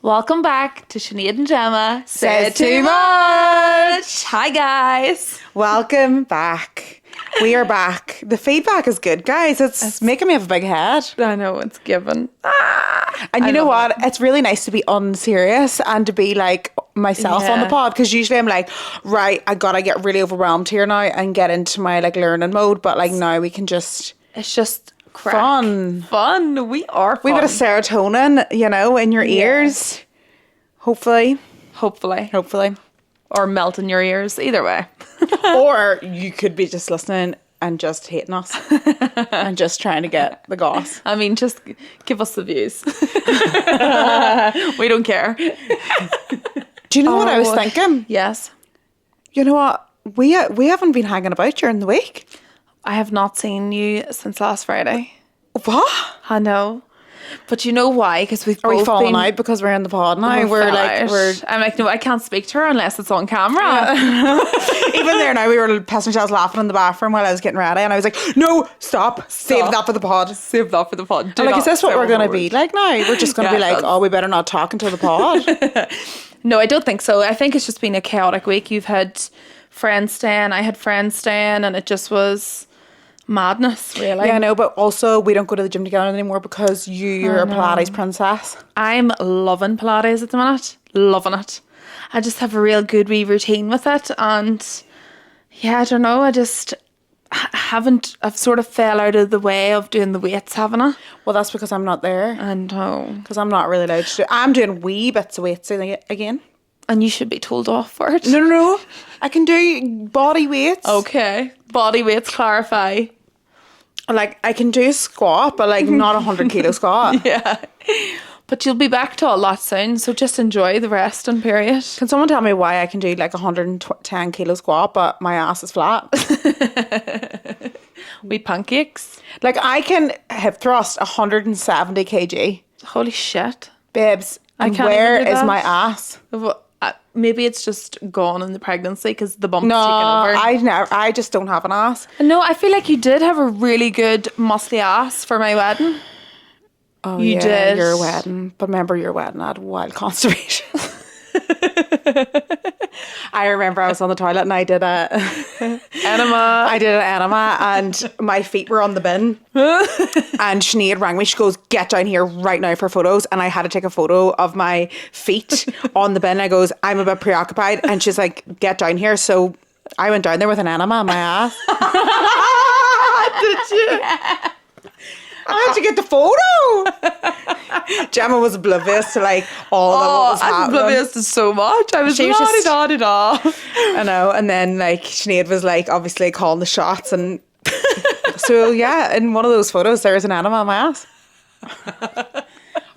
Welcome back to Sinead and Gemma Says Too Much. Hi guys. Welcome back. We are back. The feedback is good, guys. It's making me have a big head. I know, it's given. And you know what? It's really nice to be unserious and to be like myself on the pod, because usually I'm like, right, I gotta get really overwhelmed here now and get into my like learning mode. But like now we can just... It's just crack. Fun. We are fun. We got a serotonin, you know, in your ears. Hopefully. Or melt in your ears. Either way. Or you could be just listening and just hating us and just trying to get the goss. I mean, just give us the views. We don't care. Do you know what I was thinking? Yes. You know what? We haven't been hanging about during the week. I have not seen you since last Friday. What? I know. But you know why? Because we've Are both we falling been... out because we're in the pod now? I'm like, no, I can't speak to her unless it's on camera. Yeah. Even there now, we were pissing ourselves laughing in the bathroom while I was getting ready, and I was like, no, stop. Save that for the pod. Save that for the pod. Like, is this what we're going to be like now? We're just going to be like, oh, we better not talk until the pod. No, I don't think so. I think it's just been a chaotic week. You've had friends staying, I had friends staying, and it just was madness, really. Yeah, I know, but also we don't go to the gym together anymore because you're a Pilates princess. I'm loving Pilates at the minute. Loving it. I just have a real good wee routine with it, and yeah, I don't know, I've sort of fell out of the way of doing the weights, haven't I? Well, that's because I'm not there. I know. Because I'm not really allowed to do it. I'm doing wee bits of weights again. And you should be told off for it. No. I can do body weights. Okay. Body weights, clarify. Like, I can do a squat, but like not 100 kilo squat. Yeah. But you'll be back to a lot soon, so just enjoy the resting period. Can someone tell me why I can do like 110 kilo squat, but my ass is flat? We pancakes. Like, I can hip thrust 170 kg. Holy shit. Babes, I can't where even do is that. my ass? Maybe it's just gone in the pregnancy because the bump's taken over. I just don't have an ass. No, I feel like you did have a really good muscly ass for my wedding. Oh, you yeah, did. Your wedding. But remember, your wedding had wild constipation. I remember I was on the toilet and I did a enema. I did an enema and my feet were on the bin. And Sinead rang me. She goes, get down here right now for photos. And I had to take a photo of my feet on the bin. I goes, I'm a bit preoccupied. And she's like, get down here. So I went down there with an enema on my ass. Did you? I had to get the photo. Gemma was oblivious to like all that what was happening. I was oblivious to so much. I was la-di-da-di-da. I know. And then like Sinead was like obviously calling the shots, and so yeah, in one of those photos there is an enema on my ass.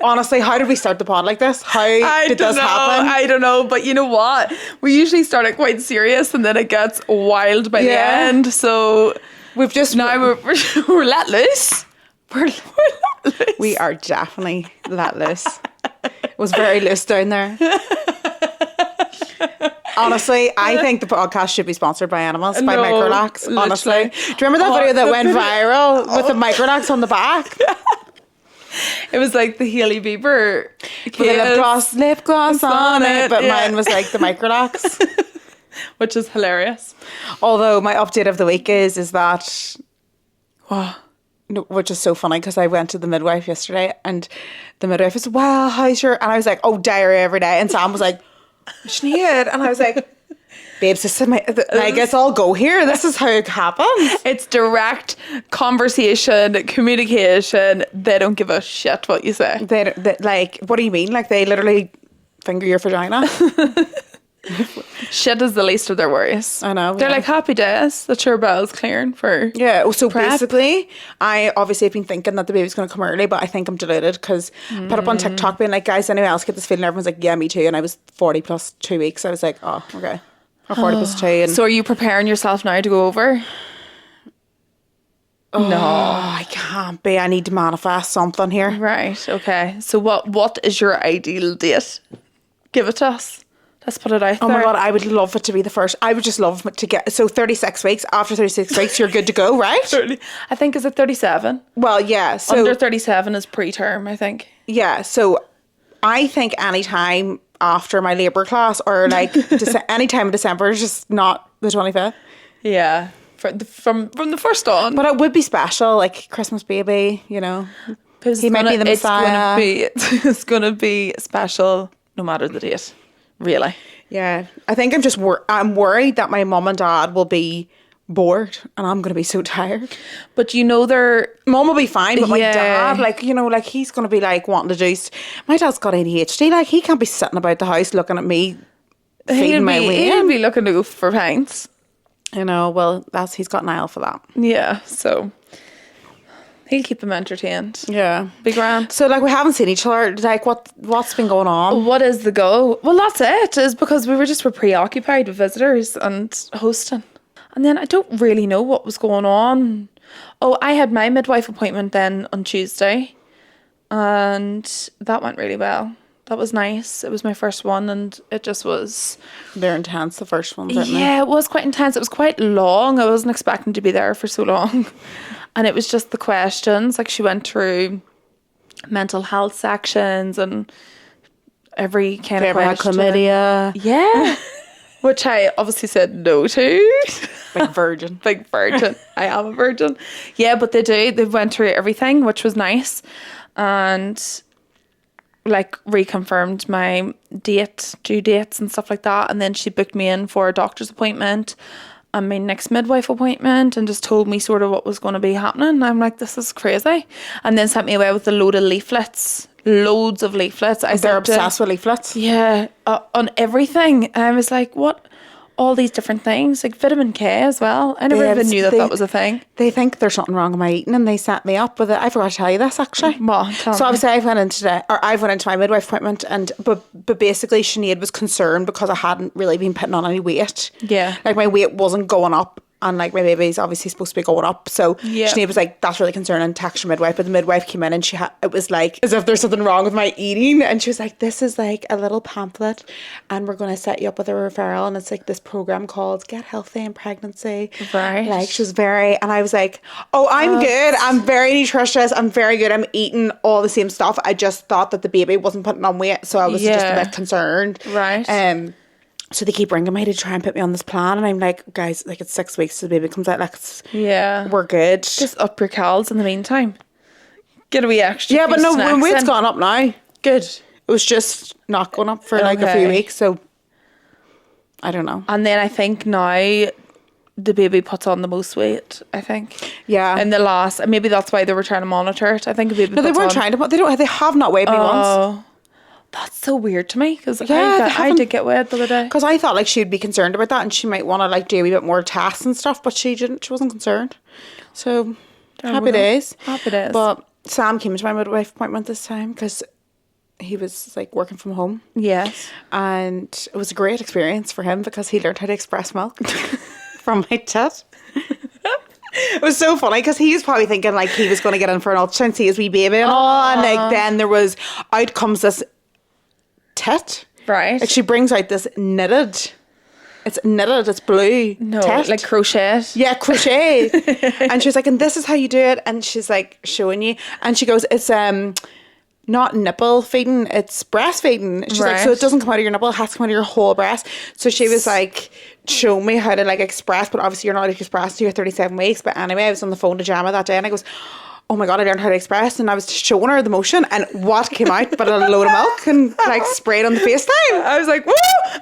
Honestly, how did we start the pod like this? How did this happen? I don't know, but you know what? We usually start it quite serious and then it gets wild by the end. So we've just we're let loose. We're let loose. We are definitely let loose. It was very loose down there. Honestly, I think the podcast should be sponsored by Animals, by Microlax. Honestly. Literally. Do you remember that video that went viral with the Microlax on the back? It was like the Hailey Bieber with the lip gloss on it, but mine was like the Microlax. Which is hilarious. Although my update of the week is that... What? No, which is so funny because I went to the midwife yesterday and the midwife was, well, how's your... And I was like, oh, diarrhea every day. And Sam was like, Sinead. And I was like, babes, this is my... I guess I'll go here. This is how it happens. It's direct conversation, communication. They don't give a shit what you say. They like, what do you mean? Like, they literally finger your vagina? Shit is the least of their worries. I know. They're like, happy days that your bell's clearing for so prep. Basically, I obviously have been thinking that the baby's going to come early, but I think I'm deluded because put up on TikTok being like, guys, anyone else get this feeling? Everyone's like, yeah, me too. And I was 40 plus 2 weeks. I was like, oh, okay. Or 40 plus 2. And so are you preparing yourself now to go over? No, I can't be. I need to manifest something here. Right, okay. So what is your ideal date? Give it to us. Let's put it out there. Oh my God, I would love it to be the first. I would just love to get... So 36 weeks. After 36 weeks, you're good to go, right? 30. I think, is it 37? Well, yeah. So under 37 is preterm, I think. Yeah, so I think any time after my labour class or like any time in December is just not the 25th. Yeah. From the first on. But it would be special, like Christmas baby, you know. He might be the Messiah. It's going to be special no matter the date, really. Yeah. I think I'm worried that my mum and dad will be bored and I'm going to be so tired. But you know Mum will be fine, but my Yeah. dad, like, you know, like he's going to be like wanting to do... My dad's got ADHD, like he can't be sitting about the house looking at me feeding my way He'll in. be looking to go for pints. You know, well, he's got an eye for that. Yeah, so he'll keep him entertained. Yeah. Be grand. So, like, we haven't seen each other. Like, what's been going on? What is the go? Well, that's it. Is because we were preoccupied with visitors and hosting. And then I don't really know what was going on. Oh, I had my midwife appointment then on Tuesday. And that went really well. That was nice. It was my first one and it just was... They're intense, the first ones, aren't they? Yeah, it was quite intense. It was quite long. I wasn't expecting to be there for so long. And it was just the questions. Like, she went through mental health sections and every kind of question. Chlamydia. Yeah. Which I obviously said no to. Big virgin. Big virgin. I am a virgin. Yeah, but they do. They went through everything, which was nice. And... like reconfirmed my due dates and stuff like that, and then she booked me in for a doctor's appointment and my next midwife appointment and just told me sort of what was going to be happening. I'm like, this is crazy. And then sent me away with a load of leaflets, loads of leaflets. They're obsessed with leaflets. Yeah, on everything. And I was like, what? All these different things, like vitamin K as well. I never even knew that was a thing. They think there's something wrong with my eating and they set me up with it. I forgot to tell you this actually. So obviously I went into my midwife appointment but basically Sinead was concerned because I hadn't really been putting on any weight. Yeah. Like my weight wasn't going up and like my baby's obviously supposed to be going up. So Sinead was like, that's really concerning, text your midwife. But the midwife came in and it was like as if there's something wrong with my eating. And she was like, this is like a little pamphlet and we're going to set you up with a referral. And it's like this program called Get Healthy in Pregnancy. Right. Like she was and I was like, oh, I'm good. I'm very nutritious. I'm very good. I'm eating all the same stuff. I just thought that the baby wasn't putting on weight. So I was just a bit concerned. Right. So they keep ringing me to try and put me on this plan. And I'm like, guys, like it's 6 weeks till the baby comes out. Like, we're good. Just up your calories in the meantime. Get a wee extra. Yeah, but no, my weight's in. gone up now. Good. It was just not going up for like a few weeks. So I don't know. And then I think now the baby puts on the most weight, I think. Yeah. In the last, maybe that's why they were trying to monitor it. I think a baby No, they weren't trying to, they have not weighed me once. That's so weird to me because Yeah, I did get weighed the other day. Because I thought like she'd be concerned about that and she might want to like do a wee bit more tests and stuff, but she didn't. She wasn't concerned. So happy days. Happy days. But Sam came to my midwife appointment this time because he was like working from home. Yes. And it was a great experience for him because he learned how to express milk from my tit. It was so funny because he was probably thinking like he was going to get in for an ultrasound, see his wee baby and all, and like then out comes this tit. Right. Like she brings out this knitted. It's blue. No, tit. like crochet. Yeah, crochet. And she's like, and this is how you do it. And she's like showing you. And she goes, it's not nipple feeding, it's breastfeeding. She's like, so it doesn't come out of your nipple, it has to come out of your whole breast. So she was like, show me how to like express, but obviously you're not allowed to express till you're 37 weeks. But anyway, I was on the phone to Gemma that day and I goes, oh my God, I learned how to express. And I was showing her the motion and what came out but a load of milk and like sprayed on the FaceTime. I was like, woo!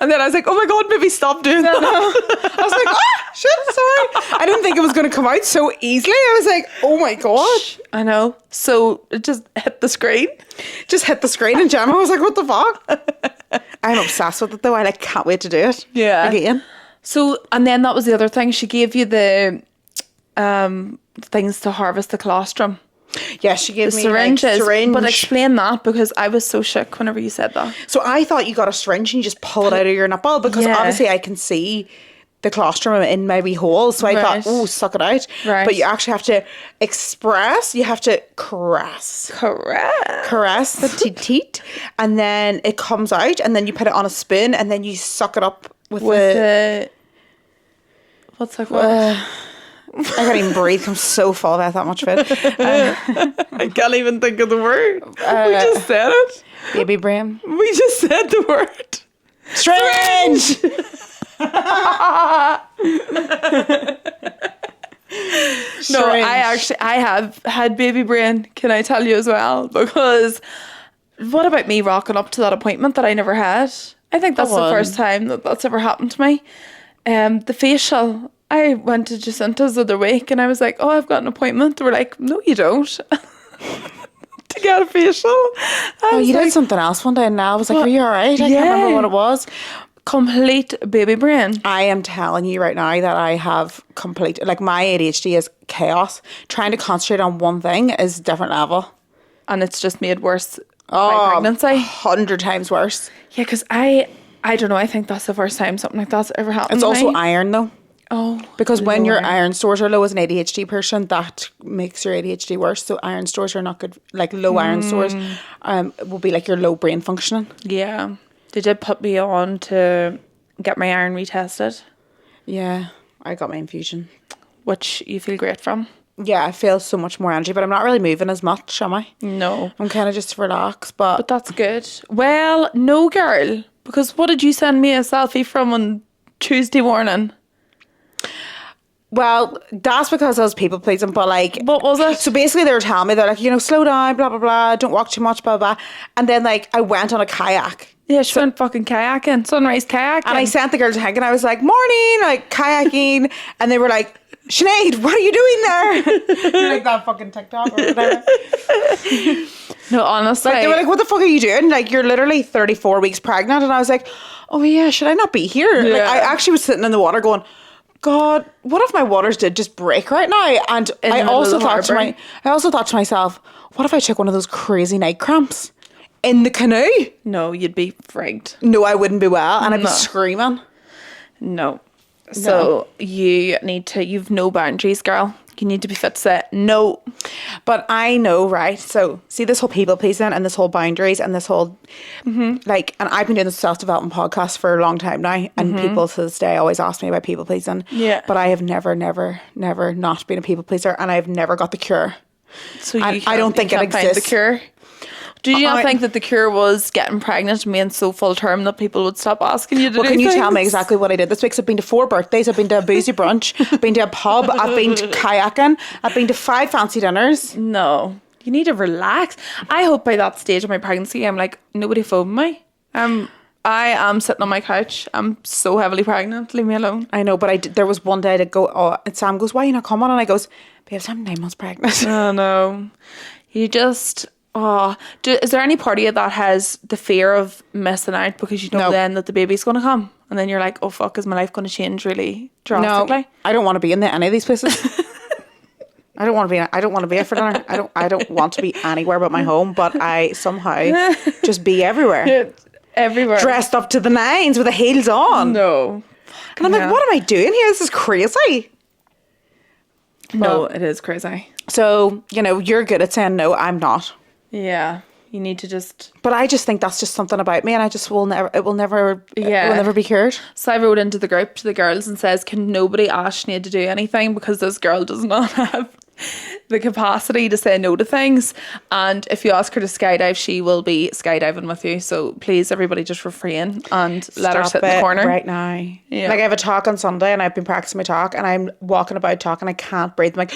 And then I was like, oh my God, maybe stop doing that. I was like, shit, sorry. I didn't think it was going to come out so easily. I was like, oh my God. I know. So it just hit the screen. Just hit the screen and Gemma was like, what the fuck? I'm obsessed with it though. I like can't wait to do it. Yeah. Again. So, and then that was the other thing. She gave you the things to harvest the colostrum. Yeah, she gave me syringes. like syringe. But explain that because I was so shook whenever you said that. So I thought you got a syringe and you just pull it out of your nipple because obviously I can see the colostrum in my wee hole. So I thought, oh, suck it out. Right. But you actually have to express, you have to caress the teat, and then it comes out and then you put it on a spoon and then you suck it up with the what's that called? I can't even breathe. I'm so full of that much food. I can't even think of the word. We just said it. Baby brain. We just said the word. Strange. No, I have had baby brain, can I tell you as well? Because what about me rocking up to that appointment that I never had? I think that's the first time that's ever happened to me. The facial, I went to Jacinta's the other week and I was like, oh, I've got an appointment. They were like, no, you don't. To get a facial. Oh, you did something else one day and I was like, are you all right? I can't remember what it was. Complete baby brain. I am telling you right now that I have complete, like my ADHD is chaos. Trying to concentrate on one thing is a different level. And it's just made worse by pregnancy. 100 times worse. Yeah, because I don't know, I think that's the first time something like that's ever happened. It's also iron though. Oh. Because when your iron stores are low as an ADHD person, that makes your ADHD worse. So iron stores are not good. Like low iron stores will be like your low brain functioning. Yeah. They did put me on to get my iron retested. Yeah, I got my infusion. Which you feel great from. Yeah, I feel so much more energy, but I'm not really moving as much, am I? No. I'm kind of just relaxed, but that's good. Well, no, girl. Because what did you send me a selfie from on Tuesday morning? Well, that's because I was people pleasing, but like... What was it? So basically they were telling me, they're like, slow down, blah, blah, blah, don't walk too much, blah, blah. And then like I went on a kayak. Yeah, she went fucking kayaking, sunrise kayaking. And I sent the girls a hug and I was like, morning, like kayaking. And they were like, Sinead, what are you doing there? You're like that fucking TikTok or whatever. No, honestly. Like, they were like, what the fuck are you doing? Like, you're literally 34 weeks pregnant. And I was like, oh yeah, should I not be here? Yeah. Like, I actually was sitting in the water going, God, what if my waters did just break right now? And I also thought to myself, what if I took one of those crazy night cramps in the canoe? No, you'd be frigged. No, I wouldn't be well, and I'd be screaming. No. So you've no boundaries, girl. You need to be fit to say no. But I know, right? So see this whole people pleasing and this whole boundaries and this whole like, and I've been doing this self-development podcast for a long time now, and people to this day always ask me about people pleasing. Yeah. But I have never not been a people pleaser, and I've never got the cure. So I don't think it exists. Find the cure. Did you not think that the cure was getting pregnant and being so full term that people would stop asking you to do Well, can you things? tell me exactly what I did this week? So I've been to 4 birthdays, I've been to a boozy brunch, I've been to a pub, I've been to kayaking, I've been to 5 fancy dinners. No, you need to relax. I hope by that stage of my pregnancy, I'm like, nobody phone me. I am sitting on my couch. I'm so heavily pregnant. Leave me alone. I know, but there was one day I did go, and Sam goes, why are you not coming? And I goes, babes, I'm 9 months pregnant. Oh, no. You just... is there any part of you that has the fear of missing out because you know then that the baby's going to come, and then you're like, oh fuck, is my life going to change really drastically? No, I don't want to be in any of these places. I don't want to be for dinner. I don't want to be anywhere but my home, but I somehow just be everywhere. Everywhere. Dressed up to the nines with the heels on. No. And I'm like, what am I doing here? This is crazy. No, it is crazy. So, you're good at saying no, I'm not. Yeah, you need to just... But I just think that's just something about me, and I just it will never be cured. So I wrote into the group to the girls and says, can nobody ask Sinead to do anything, because this girl does not have the capacity to say no to things, and if you ask her to skydive, she will be skydiving with you. So please, everybody, just refrain and let her sit in the corner right now. Yeah. Like, I have a talk on Sunday and I've been practicing my talk, and I'm walking about talking, I can't breathe. I'm like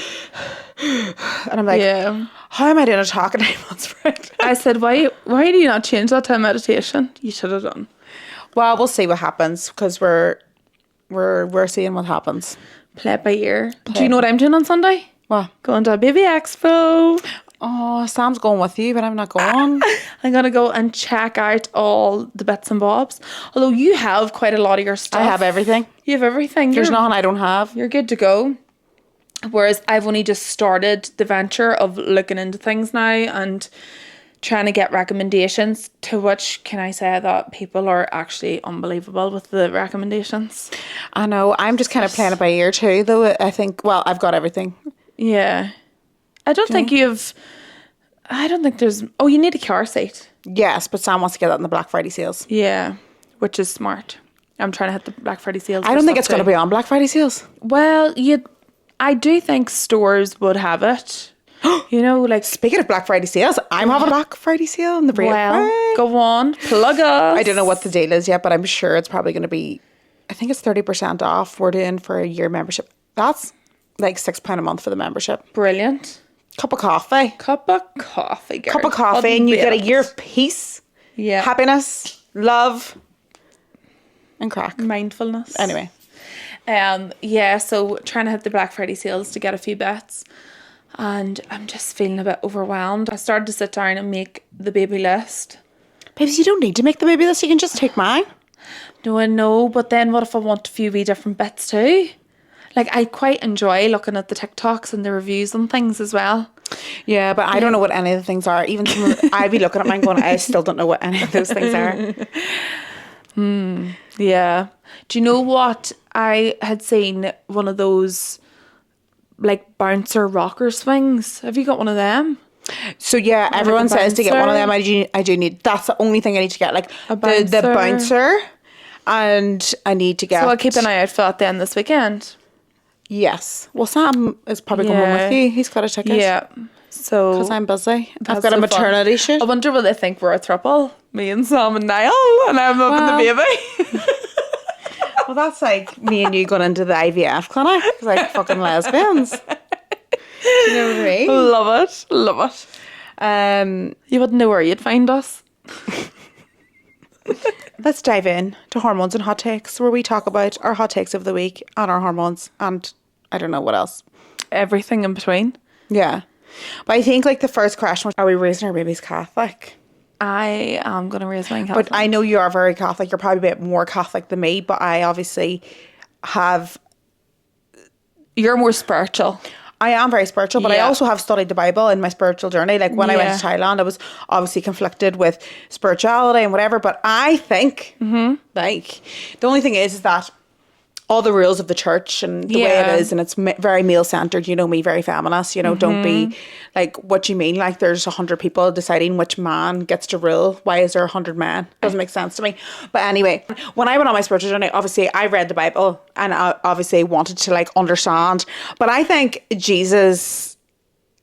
and I'm like, how am I doing a talk at 9 months pregnant? I said, why do you not change that to meditation? You should have done. Well, we'll see what happens, because we're seeing what happens. Play it by ear. Do you know what I'm doing on Sunday? What? Going to a baby expo. Oh, Sam's going with you, but I'm not going. I'm going to go and check out all the bits and bobs. Although you have quite a lot of your stuff. I have everything. You have everything. There's nothing I don't have. You're good to go. Whereas I've only just started the venture of looking into things now and trying to get recommendations, to which can I say that people are actually unbelievable with the recommendations. I know. I'm just kind of playing it by ear too, though. I think, well, I've got everything. Yeah. I don't think there's... Oh, you need a car seat. Yes, but Sam wants to get that in the Black Friday sales. Yeah, which is smart. I'm trying to hit the Black Friday sales. I don't think it's going to be on Black Friday sales. Well, I do think stores would have it. You know, like, Speaking of Black Friday sales, I'm having a Black Friday sale on the Brave. well, go on, plug us. I don't know what the deal is yet, but I'm sure it's probably going to be, I think it's 30% off. We're doing for a year membership. That's like £6 a month for the membership. Brilliant. Cup of coffee. Cup of coffee, girl. Cup of coffee, and you get a year of peace, happiness, love, and crack. Mindfulness. Anyway. Yeah, so trying to hit the Black Friday sales to get a few bits. And I'm just feeling a bit overwhelmed. I started to sit down and make the baby list. Babes, you don't need to make the baby list. You can just take mine. No, I know, but then what if I want a few wee different bits too? Like, I quite enjoy looking at the TikToks and the reviews and things as well. Yeah, but I don't know what any of the things are. Even some I'd be looking at mine going, I still don't know what any of those things are. Yeah. Do you know what? I had seen one of those, like, bouncer rocker swings. Have you got one of them? So yeah, everyone says to get one of them. I do need. That's the only thing I need to get. Like the bouncer, and I need to get. So I'll keep an eye out for that then this weekend. Yes. Well, Sam is probably coming with you. He's got a ticket. Yeah. So because I'm busy, I've got a maternity shoot. I wonder will they think we're a throuple? Me and Sam and Niall, and I'm up in the baby. Well, that's like me and you going into the IVF clinic. It's like fucking lesbians. Do you know what I mean? Love it. Love it. You wouldn't know where you'd find us. Let's dive in to hormones and hot takes, where we talk about our hot takes of the week and our hormones and I don't know what else. Everything in between. Yeah. But I think like the first question was, are we raising our babies Catholic? I am going to raise mine Catholic. But I know you are very Catholic. You're probably a bit more Catholic than me, but I obviously have... You're more spiritual. I am very spiritual, but I also have studied the Bible in my spiritual journey. Like when I went to Thailand, I was obviously conflicted with spirituality and whatever, but I think like the only thing is that all the rules of the church and the way it is, and it's very male-centered, you know me, very feminist, you know, don't be like, what you mean? Like there's 100 people deciding which man gets to rule. Why is there 100 men? Doesn't make sense to me. But anyway, when I went on my spiritual journey, obviously I read the Bible and I obviously wanted to like understand. But I think Jesus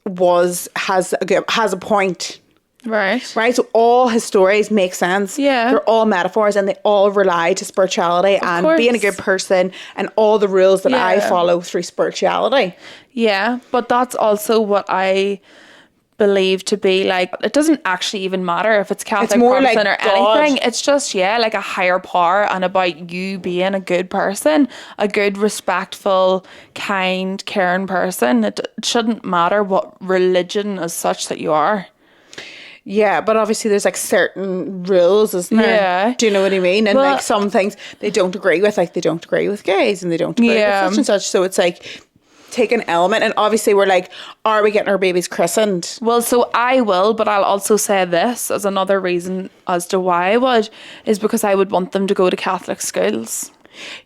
has a point. Right. So all his stories make sense. Yeah. They're all metaphors and they all rely to spirituality and being a good person and all the rules that I follow through spirituality. Yeah, but that's also what I believe to be like, it doesn't actually even matter if it's Catholic, Protestant like or anything. It's just, like a higher power and about you being a good person, a good, respectful, kind, caring person. It shouldn't matter what religion as such that you are. Yeah, but obviously there's like certain rules, isn't there? Yeah. Do you know what I mean? And like some things they don't agree with, like they don't agree with gays and they don't agree with such and such. So it's like take an element, and obviously we're like, are we getting our babies christened? Well, so I will, but I'll also say this as another reason as to why I would, is because I would want them to go to Catholic schools.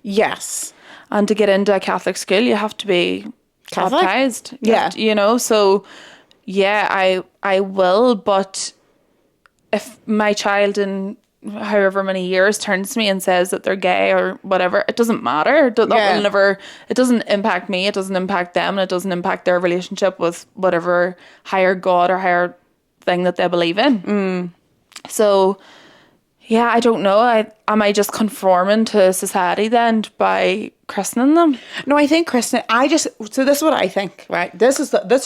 Yes. And to get into a Catholic school, you have to be Catholic? baptized. You know, so... Yeah, I will, but if my child in however many years turns to me and says that they're gay or whatever, it doesn't matter. That will never, it doesn't impact me, it doesn't impact them, and it doesn't impact their relationship with whatever higher God or higher thing that they believe in. So, yeah, I don't know. Am I just conforming to society then by christening them? No, I think christening. So this is what I think. Right, this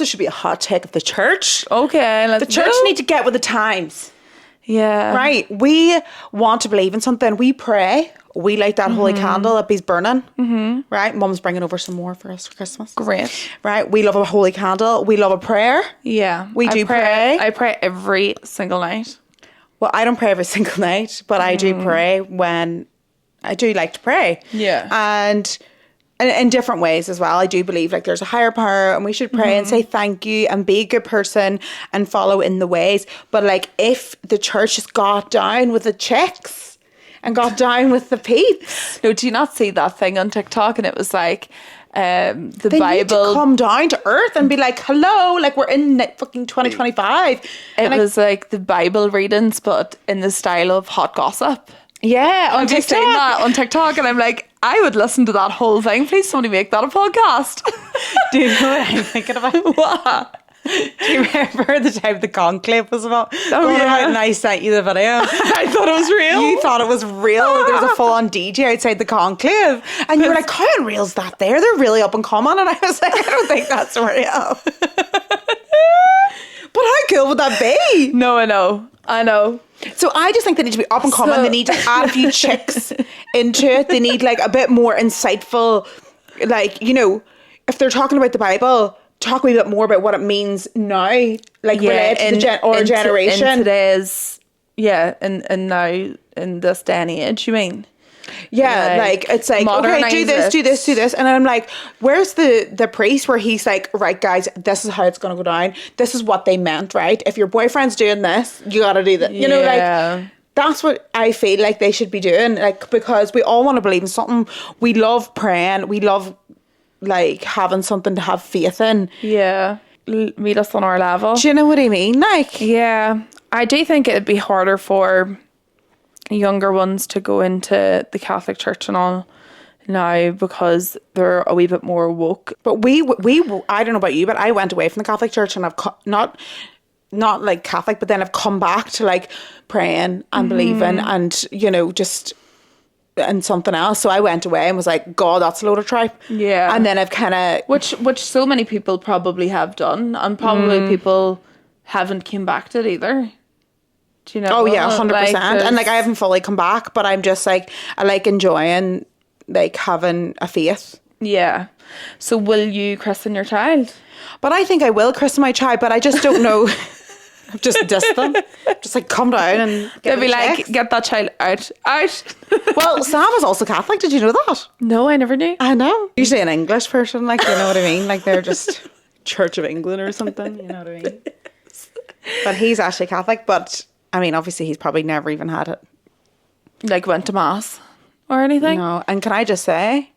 should be a hot take of the church. Okay, the church need to get with the times. Yeah. Right. We want to believe in something. We pray. We light that holy candle that be's burning. Right. Mum's bringing over some more for us for Christmas. Great. Right. We love a holy candle. We love a prayer. Yeah. We do pray. I pray every single night. Well, I don't pray every single night, but I do pray when I do like to pray. Yeah. And in different ways as well. I do believe like there's a higher power and we should pray and say thank you and be a good person and follow in the ways. But like if the church has got down with the chicks and got down with the peeps. No, do you not see that thing on TikTok? And it was like the they Bible. Need to come down to earth and be like, hello, like we're in fucking 2025. It was like the Bible readings, but in the style of hot gossip. Yeah, on Have you seen that on TikTok? And I'm like, I would listen to that whole thing. Please, somebody make that a podcast. Do you know what I'm thinking about? What? Do you remember the time the conclave was about? Oh, yeah. And I sent you the video. I thought it was real. You thought it was real. There was a full-on DJ outside the conclave. And you were like, how unreal's that there? They're really up and coming. And I was like, I don't think that's real. But how cool would that be? No, I know. So I just think they need to be up and coming. So- They need to add a few chicks into it. They need like a bit more insightful, like, you know, if they're talking about the Bible, talk a wee bit more about what it means now, like related to our generation. In today's, and now in this day and age, you mean? Yeah, like it's like, okay, do this, do this, do this. And then I'm like, where's the priest where he's like, right, guys, this is how it's going to go down. This is what they meant, right? If your boyfriend's doing this, you got to do that. You know, like, that's what I feel like they should be doing. Like, because we all want to believe in something. We love praying. We love, like, having something to have faith in. Yeah. Meet us on our level. Do you know what I mean? Like, yeah. I do think it'd be harder for younger ones to go into the Catholic Church and all now because they're a wee bit more woke. But we I don't know about you, but I went away from the Catholic Church and I've not like Catholic, but then I've come back to like praying and believing and, you know, just and something else. So I went away and was like, God, that's a load of tripe. Yeah. And then I've kind of... Which so many people probably have done, and probably people haven't came back to it either. Do you know? Oh yeah, 100%. Like, and like I haven't fully come back, but I'm just like, I like enjoying like having a faith. Yeah. So will you christen your child? But I think I will christen my child, but I just don't know. I've just dissed them. Just like come down and They'll be like, get that child out. Well, Sam is also Catholic. Did you know that? No, I never knew. I know. Usually an English person, like, you know what I mean? Like they're just Church of England or something, you know what I mean? But he's actually Catholic, but I mean, obviously he's probably never even had it. Like went to mass or anything? No. And can I just say,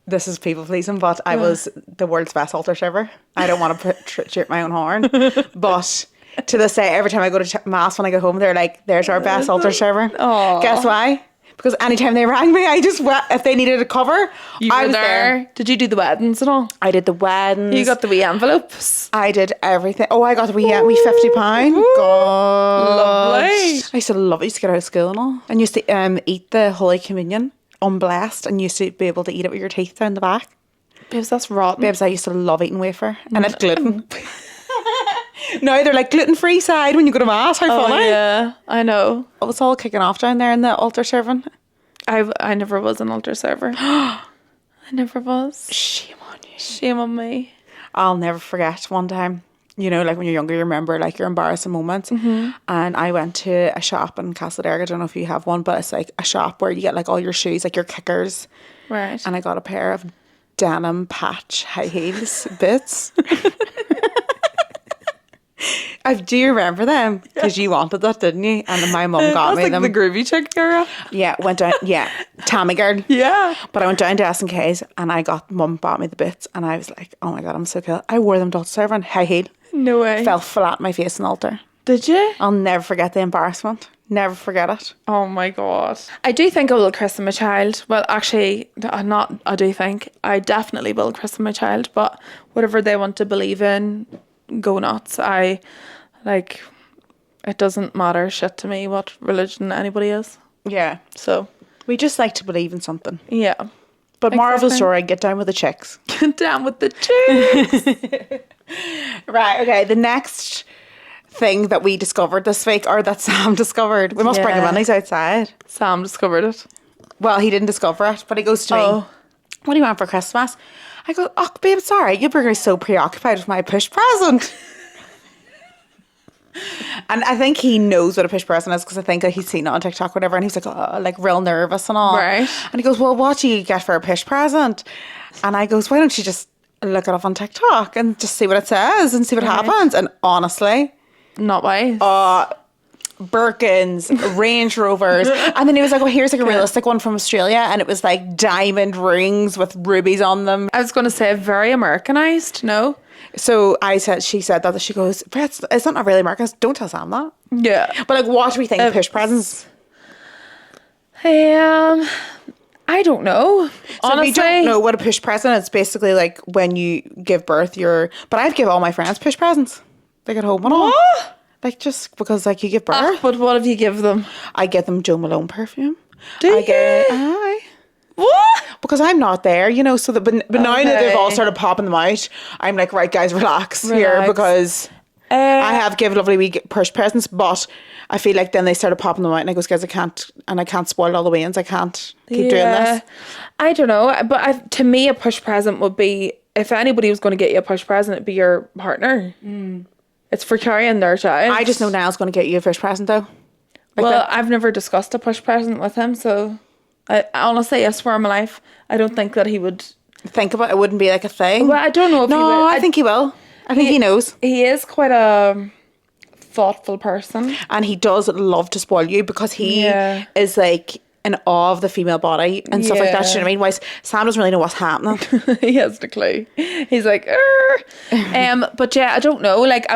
this is people pleasing, but I was the world's best altar server. I don't want to shoot my own horn, but to this day, every time I go to mass when I get home, they're like, there's our best altar server. Aww. Guess why? Because anytime they rang me, I just if they needed a cover, I was there. Did you do the weddings and all? I did the weddings. You got the wee envelopes? I did everything. Oh, I got the wee £50. God. Lovely. I used to love it. I used to get out of school and all. And used to eat the Holy Communion unblessed and used to be able to eat it with your teeth down the back. Babes, that's rotten. Babes, I used to love eating wafer. And it's gluten. Now they're like gluten-free side when you go to mass. How funny. Yeah, I know. It was all kicking off down there in the altar serving. I never was an altar server. I never was. Shame on you. Shame on me. I'll never forget one time, you know, like when you're younger, you remember like your embarrassing moments. And I went to a shop in Castleberg. I don't know if you have one, but it's like a shop where you get like all your shoes, like your kickers. Right. And I got a pair of denim patch high heels boots. Do you remember them? Because you wanted that, didn't you? And my mum got me like them. The groovy chick era. Yeah, went down. Yeah, Tammy girl. Yeah. But I went down to S&K's and mum bought me the boots and I was like, oh my God, I'm so cool. I wore them to altar serving, high heel. No way. Fell flat on my face in the altar. Did you? I'll never forget the embarrassment. Never forget it. Oh my God. I do think I will christen my child. Well, actually, I definitely will christen my child, but whatever they want to believe in, go nuts. It doesn't matter shit to me what religion anybody is. Yeah. So We just like to believe in something. yeah. But moral of the story, get down with the chicks. Get down with the chicks. Right, okay. The next thing that we discovered this week, or that Sam discovered, we must bring him in, he's outside. Sam discovered it. Well, he didn't discover it, but he goes to me, what do you want for Christmas? I go, oh, babe, it's all right. You're going to be so preoccupied with my push present. And I think he knows what a push present is because I think he's seen it on TikTok or whatever, and he's like, oh, like real nervous and all. Right. And he goes, well, what do you get for a push present? And I goes, why don't you just look it up on TikTok and just see what it says and see what happens? And honestly, not wise. Birkins, Range Rovers. And then he was like, well, here's like a realistic one from Australia, and it was like diamond rings with rubies on them. I was going to say very Americanized, no? So she said that she goes, but it's not really American. Don't tell Sam that. Yeah. But like, what do we think of push presents? I don't know. So Honestly, if you don't know what a push present, it's basically like when you give birth, but I've given all my friends push presents. Like at home and all. What? Like just because like you give birth. But what if you give them? I get them Jo Malone perfume. Do you? Aye. What? Because I'm not there, so but now that they've all Okay. started popping them out, I'm like, right guys, relax. Here, Relax. because I have given lovely wee push presents, but I feel like then they started popping them out and I goes, guys, I can't spoil all the wins. I can't keep doing this. I don't know, but to me, a push present would be, if anybody was going to get you a push present, it'd be your partner. It's for carrying their child. I just know Niall's going to get you a push present though. Well, I've never discussed a push present with him, so I honestly, I swear on my life, I don't think that he would. Think about it, wouldn't be like a thing. Well, I don't know if he would. No, I think he will. I think he knows. He is quite a thoughtful person. And he does love to spoil you because he is like in awe of the female body and stuff like that. You know what I mean? Why Sam doesn't really know what's happening. He has no clue. He's like, but yeah, I don't know. Like,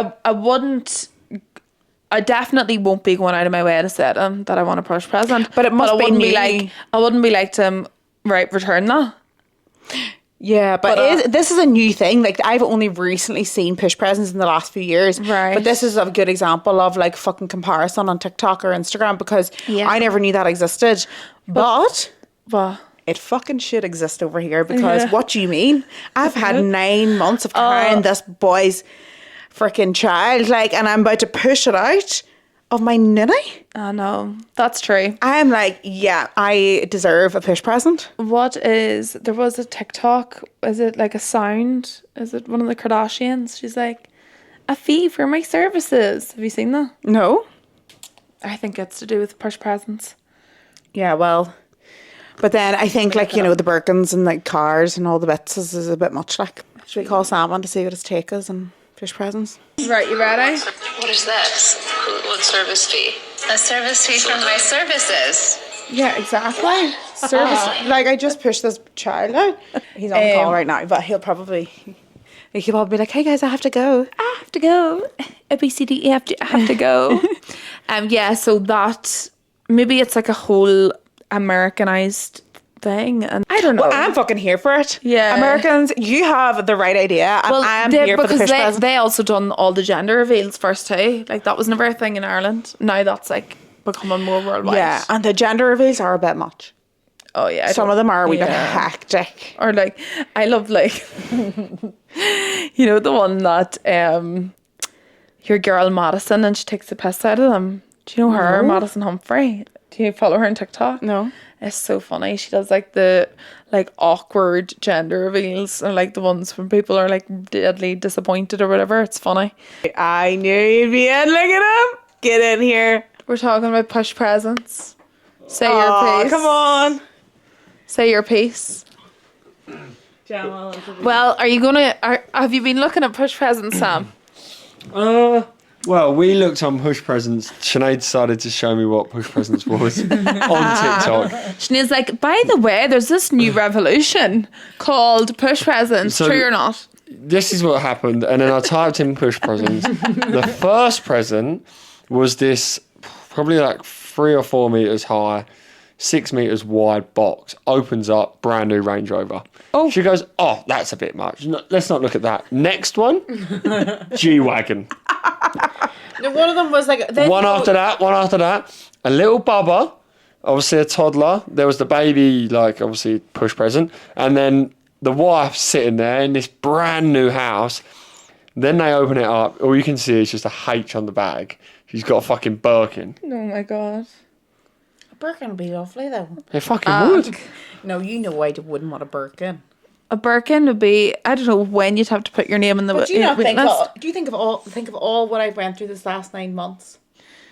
I definitely won't be going out of my way to say to him that I want a push present. But it must I be wouldn't new. I wouldn't be like to him, right, return that. Yeah, but this is a new thing. Like, I've only recently seen push presents in the last few years. Right. But this is a good example of like fucking comparison on TikTok or Instagram because I never knew that existed. But it fucking should exist over here because what do you mean? I've had 9 months of carrying this boy's freaking child, like, and I'm about to push it out of my ninny. I know, that's true. I am like, yeah, I deserve a push present. There was a TikTok, is it like a sound? Is it one of the Kardashians? She's like, a fee for my services. Have you seen that? No. I think it's to do with push presents. Yeah, well, but then I think like, the Birkins and like cars and all the bits is a bit much. Like, should we call Sam on to see what his take is and push presents? Right, you ready? What is this? What service fee? A service fee for my services. Yeah, exactly. Service. Like, I just pushed this child out. He's on call right now, but he'll probably be like, hey guys, I have to go. I have to go. A, B, C, D, E, F, G, I have to go. Yeah, so that, maybe it's like a whole Americanized thing, and I don't know. Well, I'm fucking here for it. Yeah. Americans, you have the right idea, and I'm here for the push present. They also done all the gender reveals first too. Like, that was never a thing in Ireland. Now that's like becoming more worldwide. Yeah, and the gender reveals are a bit much. Oh yeah. Some of them are a wee bit hectic. Or like, I love like, the one that your girl Madison, and she takes the piss out of them. Do you know her, Madison Humphrey? Do you follow her on TikTok? No. It's so funny. She does like the awkward gender reveals, and like the ones when people are like deadly disappointed or whatever. It's funny. I knew you'd be in. Look at him. Get in here. We're talking about push presents. Say your piece. Come on. Say your piece. Well, have you been looking at push presents, Sam? Well, we looked on push presents. Sinead decided to show me what push presents was on TikTok. Sinead's like, by the way, there's this new revolution called push presents. So- True or not? This is what happened, and then I typed in push presents. The first present was this probably like 3 or 4 meters high, 6 meters wide box. Opens up, brand new Range Rover. Oh. She goes, oh, that's a bit much. No, let's not look at that. Next one, G-Wagon. No, one of them was like... One after that. A little bubba, obviously a toddler. There was the baby, like, obviously push present. And then the wife sitting there in this brand new house. Then they open it up. All you can see is just a H on the bag. She's got a fucking Birkin. Oh my God. A Birkin would be lovely, though. They fucking would. No, I wouldn't want a Birkin. A Birkin would be, I don't know when you'd have to put your name in the But do you not waiting list. do you think of all what I've went through this last 9 months?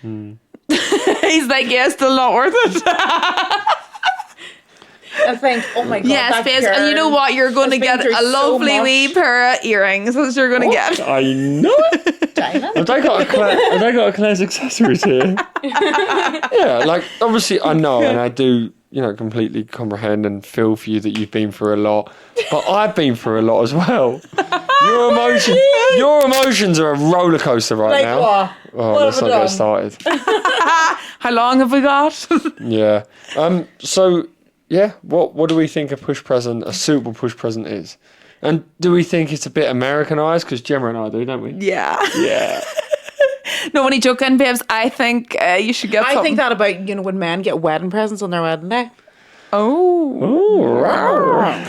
He's like, yeah, still not worth it. I think, oh my God. Yes, Faze, and you know what? You're going to get a lovely wee pair of earrings. That's what you're going to get. I know it. Have they got a Claire's accessories here? Yeah, like, obviously I know, and I do, completely comprehend and feel for you that you've been through a lot. But I've been through a lot as well. Your emotions are a roller coaster right now. What? Oh, What let's have not I get done? started. How long have we got? Yeah. So yeah, what do we think a suitable push present is? And do we think it's a bit Americanized? Because Gemma and I do, don't we? Yeah. Yeah. No, when you joking, babes, I think you should get I something. think that about, when men get wedding presents on their wedding day. Oh. Oh.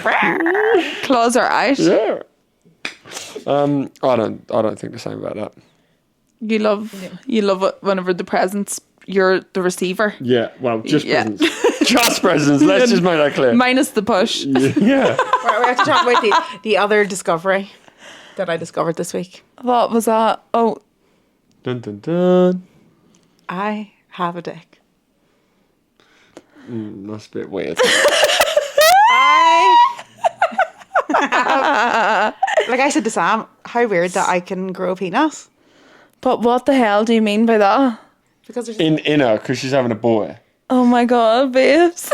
Claws are out. Yeah. I don't think the same about that. You love it whenever the presents, you're the receiver. Yeah. Well, just Yeah. presents. Just presents. Let's just make that clear. Minus the push. Yeah. Right, we have to talk about the other discovery that I discovered this week. What was that? Oh, Dun dun dun. I have a dick. That's a bit weird. Like I said to Sam, how weird that I can grow a penis. but what the hell do you mean by that? Because there's In her, because she's having a boy. Oh my god, babes.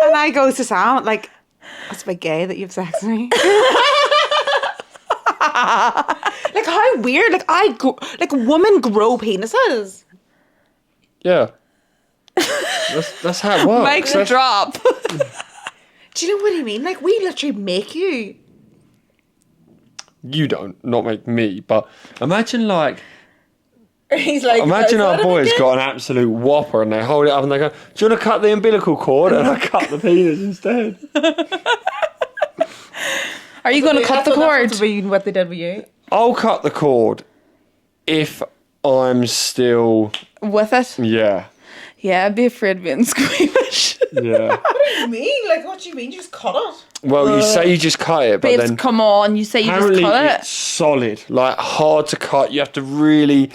and I goes to Sam, like, that's a bit gay that you have sex with me. Like how weird, like women grow penises. Yeah. That's how it works. Mic to drop. Do you know what I mean? Like we literally make you. You don't, not make me, but imagine He's like, imagine our boy's got an absolute whopper and they hold it up and they go, do you want to cut the umbilical cord? And I cut the penis instead. Are you going to cut the cord? What they did with you. I'll cut the cord if I'm still, With it? yeah. Yeah, I'd be afraid of being squeamish. Yeah. What do you mean? Like, what do you mean? You just cut it? Well, you say you just cut it, but Babes, then come on. You say you just apparently cut it's it. solid, like hard to cut. You have to really...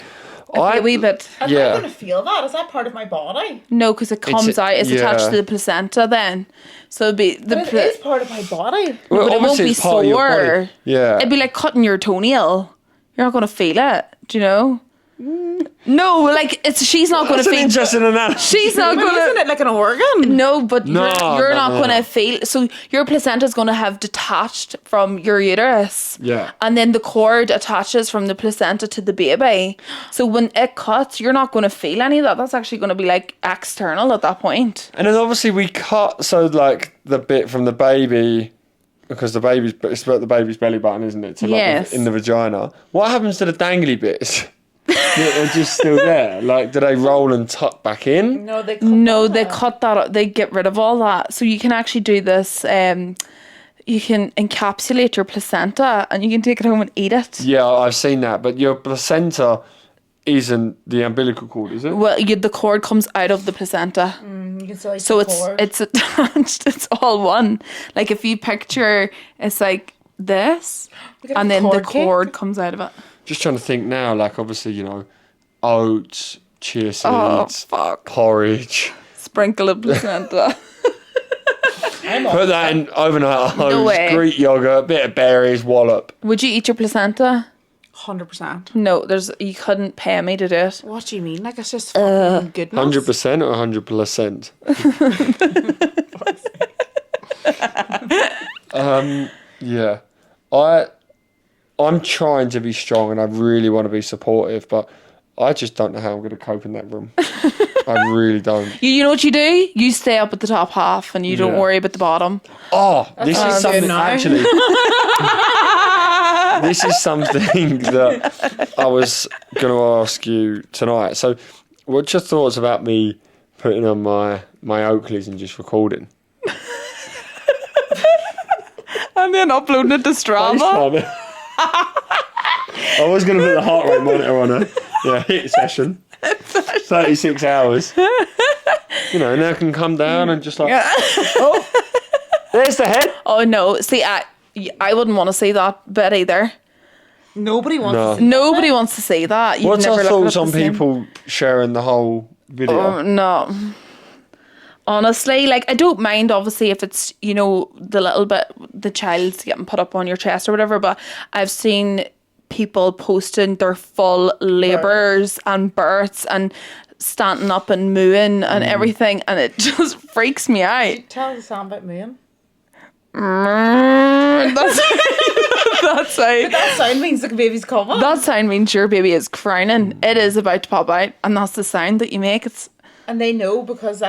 A wee bit. Am Yeah. I going to feel that? Is that part of my body? No, because it comes out. It's attached yeah. to the placenta then. So it'd be... But it is part of my body. Well, but it won't obviously be it's part of your body. sore. Yeah. It'd be like cutting your toenail. You're not going to feel it. Do you know? No, like, she's not going to That's an feel... interesting analogy. She's not But going isn't to... it like an organ? No, but No, you're no, not no, going no. to feel... So your placenta is going to have detached from your uterus. Yeah. And then the cord attaches from the placenta to the baby. So when it cuts, you're not going to feel any of that. That's actually going to be like external at that point. And then obviously we cut, so like the bit from the baby, because it's about the baby's belly button, isn't it? To like Yes. in the vagina. What happens to the dangly bits? They're just still there. Like, do they roll and tuck back in? No, they Cut that out. They get rid of all that. So you can actually do this. You can encapsulate your placenta and you can take it home and eat it. Yeah, I've seen that. But your placenta isn't the umbilical cord, is it? Well, the cord comes out of the placenta. You can still So it's attached. It's all one. Like if you picture, it's like this, get and a then the cord cake. cord comes out of it. Just trying to think now, like obviously, oats, chia seeds, Oh, fuck. porridge. Sprinkle of placenta. Put that in overnight oats, way. Greek yogurt, bit of berries, wallop. Would you eat your placenta? 100%. No, you couldn't pay me to do it. What do you mean? Like, it's just fucking goodness. 100% or 100%? Yeah. I'm trying to be strong and I really want to be supportive, but I just don't know how I'm going to cope in that room. I really don't. You know what you do? You stay up at the top half and you don't Yeah. worry about the bottom. Oh, this is sounds something good now. actually. This is something that I was going to ask you tonight. So, what's your thoughts about me putting on my Oakleys and just recording? And then uploading it to Strava. I was going to put the heart rate monitor on a hit session. 36 hours. And then I can come down and just like, oh, there's the head. Oh no! See, I wouldn't want to see that bit either. Nobody wants No. to see Nobody wants to see that. You'd What's never our look at thoughts it on the same. people sharing the whole video? No. Honestly, like, I don't mind, obviously, if it's, the little bit, the child's getting put up on your chest or whatever, but I've seen people posting their full labours and births and standing up and mooing and everything, and it just freaks me out. Tell the Sam about me. That's, That sound. That sound means the baby's coming. That sound means your baby is crowning. It is about to pop out, and that's the sound that you make. And they know because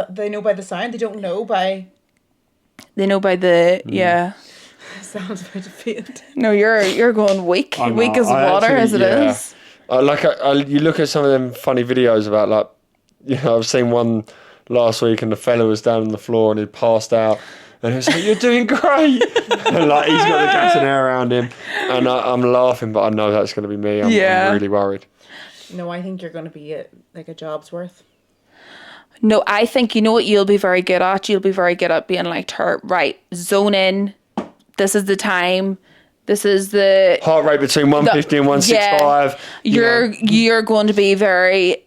they know by the sound. They don't know by. They know by the Sounds about to faint. No, you're going weak. I know. Weak as I water actually- as it yeah. is. You look at some of them funny videos about like, I've seen one last week and the fella was down on the floor and he'd passed out and he was like, "You're doing great," and like he's got the gas and air around him, and I'm laughing, but I know that's going to be me. I'm really worried. No, I think you're going to be like a job's worth. No, I think you know what you'll be very good at. You'll be very good at being like her. Right, zone in. This is the time. This is the Heart rate between 150 and 165. You're going to be very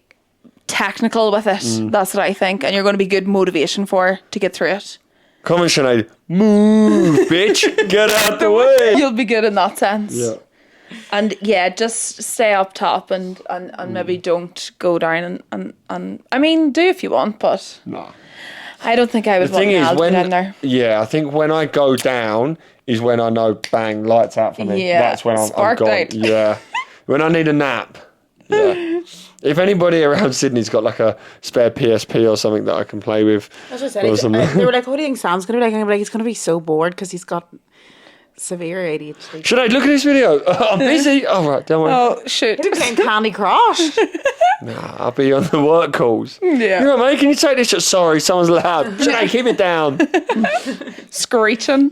technical with it. That's what I think, and you're going to be good motivation to get through it. Come on, Sinead. Move, bitch. Get out the way. You'll be good in that sense. Yeah. And just stay up top and maybe don't go down and I mean, do if you want, but No. I don't think I would The want thing is, to go down there. I think when I go down is when I know, bang, lights out for me. Yeah, That's when I'm spark gone. light. Yeah. When I need a nap. Yeah. If anybody around Sydney's got like a spare PSP or something that I can play with. That's what I said. They were like, "What do you think Sam's going to be like?" And I'm like, "He's going to be so bored because he's got severe ADHD." Sinead, look at this video. I'm busy. Oh, right, don't worry. Oh shoot. He's playing Candy Crush. Nah, I'll be on the work calls. Yeah. You know, mate, can you take this shot? Sorry, someone's loud. Sinead, keep it down. Screeching.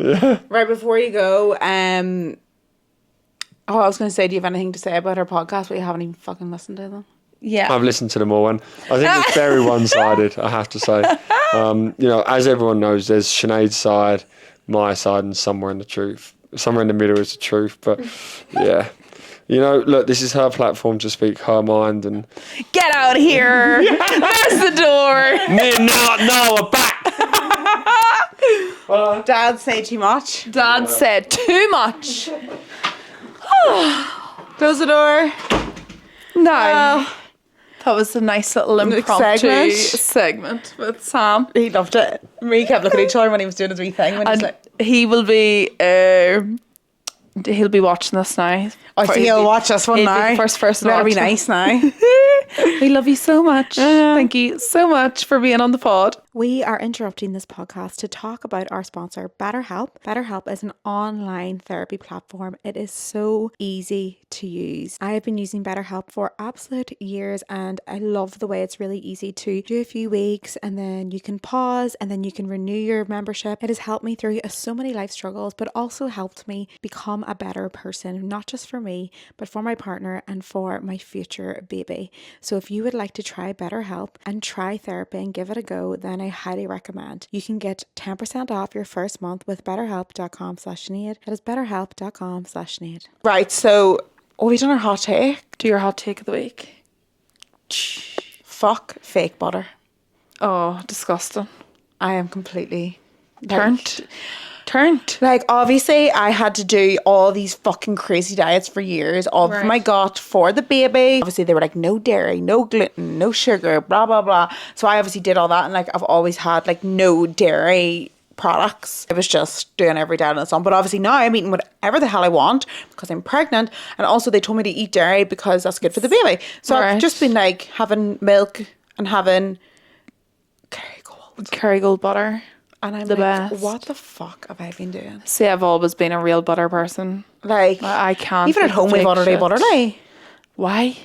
Right before you go, I was going to say, do you have anything to say about our podcast, but you haven't even fucking listened to them? Yeah. I've listened to them all, and I think it's very one-sided, I have to say. As everyone knows, there's Sinead's side, my side, and somewhere in the middle is the truth. But yeah, look, this is her platform to speak her mind, and Get out of here. There's the door. me and Noah back. Dad say too much. Dad said too much. Close the door. No. That was a nice little impromptu segment. segment with Sam. He loved it. We kept looking at each other when he was doing his wee thing. When he was And like, he will be he'll be watching this now. I think he'll watch this one He'll be now. the first person to Better be watch it. nice now. We love you so much. Thank you so much for being on the pod. We are interrupting this podcast to talk about our sponsor, BetterHelp. BetterHelp is an online therapy platform. It is so easy to use. I have been using BetterHelp for absolute years and I love the way it's really easy to do a few weeks and then you can pause and then you can renew your membership. It has helped me through so many life struggles, but also helped me become a better person, not just for me, but for my partner and for my future baby. So if you would like to try BetterHelp and try therapy and give it a go, then I highly recommend. You can get 10% off your first month with betterhelp.com/Sinead. That is betterhelp.com/Sinead. Right, so we done our hot take. Do your hot take of the week. Fuck fake butter. Oh, disgusting. I am completely Turned. Like, obviously, I had to do all these fucking crazy diets for years. All of them I got for the baby. Obviously, they were like, no dairy, no gluten, no sugar, blah, blah, blah. So I obviously did all that. And, like, I've always had, like, no dairy products. I was just doing every day on the sun. But obviously, now I'm eating whatever the hell I want because I'm pregnant. And also, they told me to eat dairy because that's good for the baby. So I've just been, like, having milk and having Kerrygold butter. And I'm the like, best. what the fuck have I been doing? See, I've always been a real butter person. Like, I can't. even at home we butter day butter day. Why?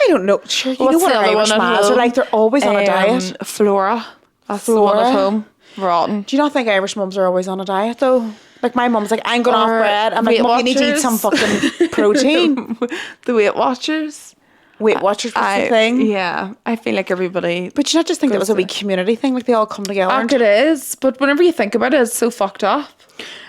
I don't know. Sure, you know What's what the other Irish one at ma's are home? like. They're always on a diet. Flora. That's the one Flora? at home. Rotten. Do you not think Irish mums are always on a diet though? Like my mum's like, I'm going off Or bread. I'm like, Weight Mum, you need to eat some Watchers. fucking protein. The Weight Watchers. Weight Watchers was the thing. Yeah, I feel like everybody. But you not just think that was a goes wee community thing? Like they all come together. Like it is, but whenever you think about it, it's so fucked up.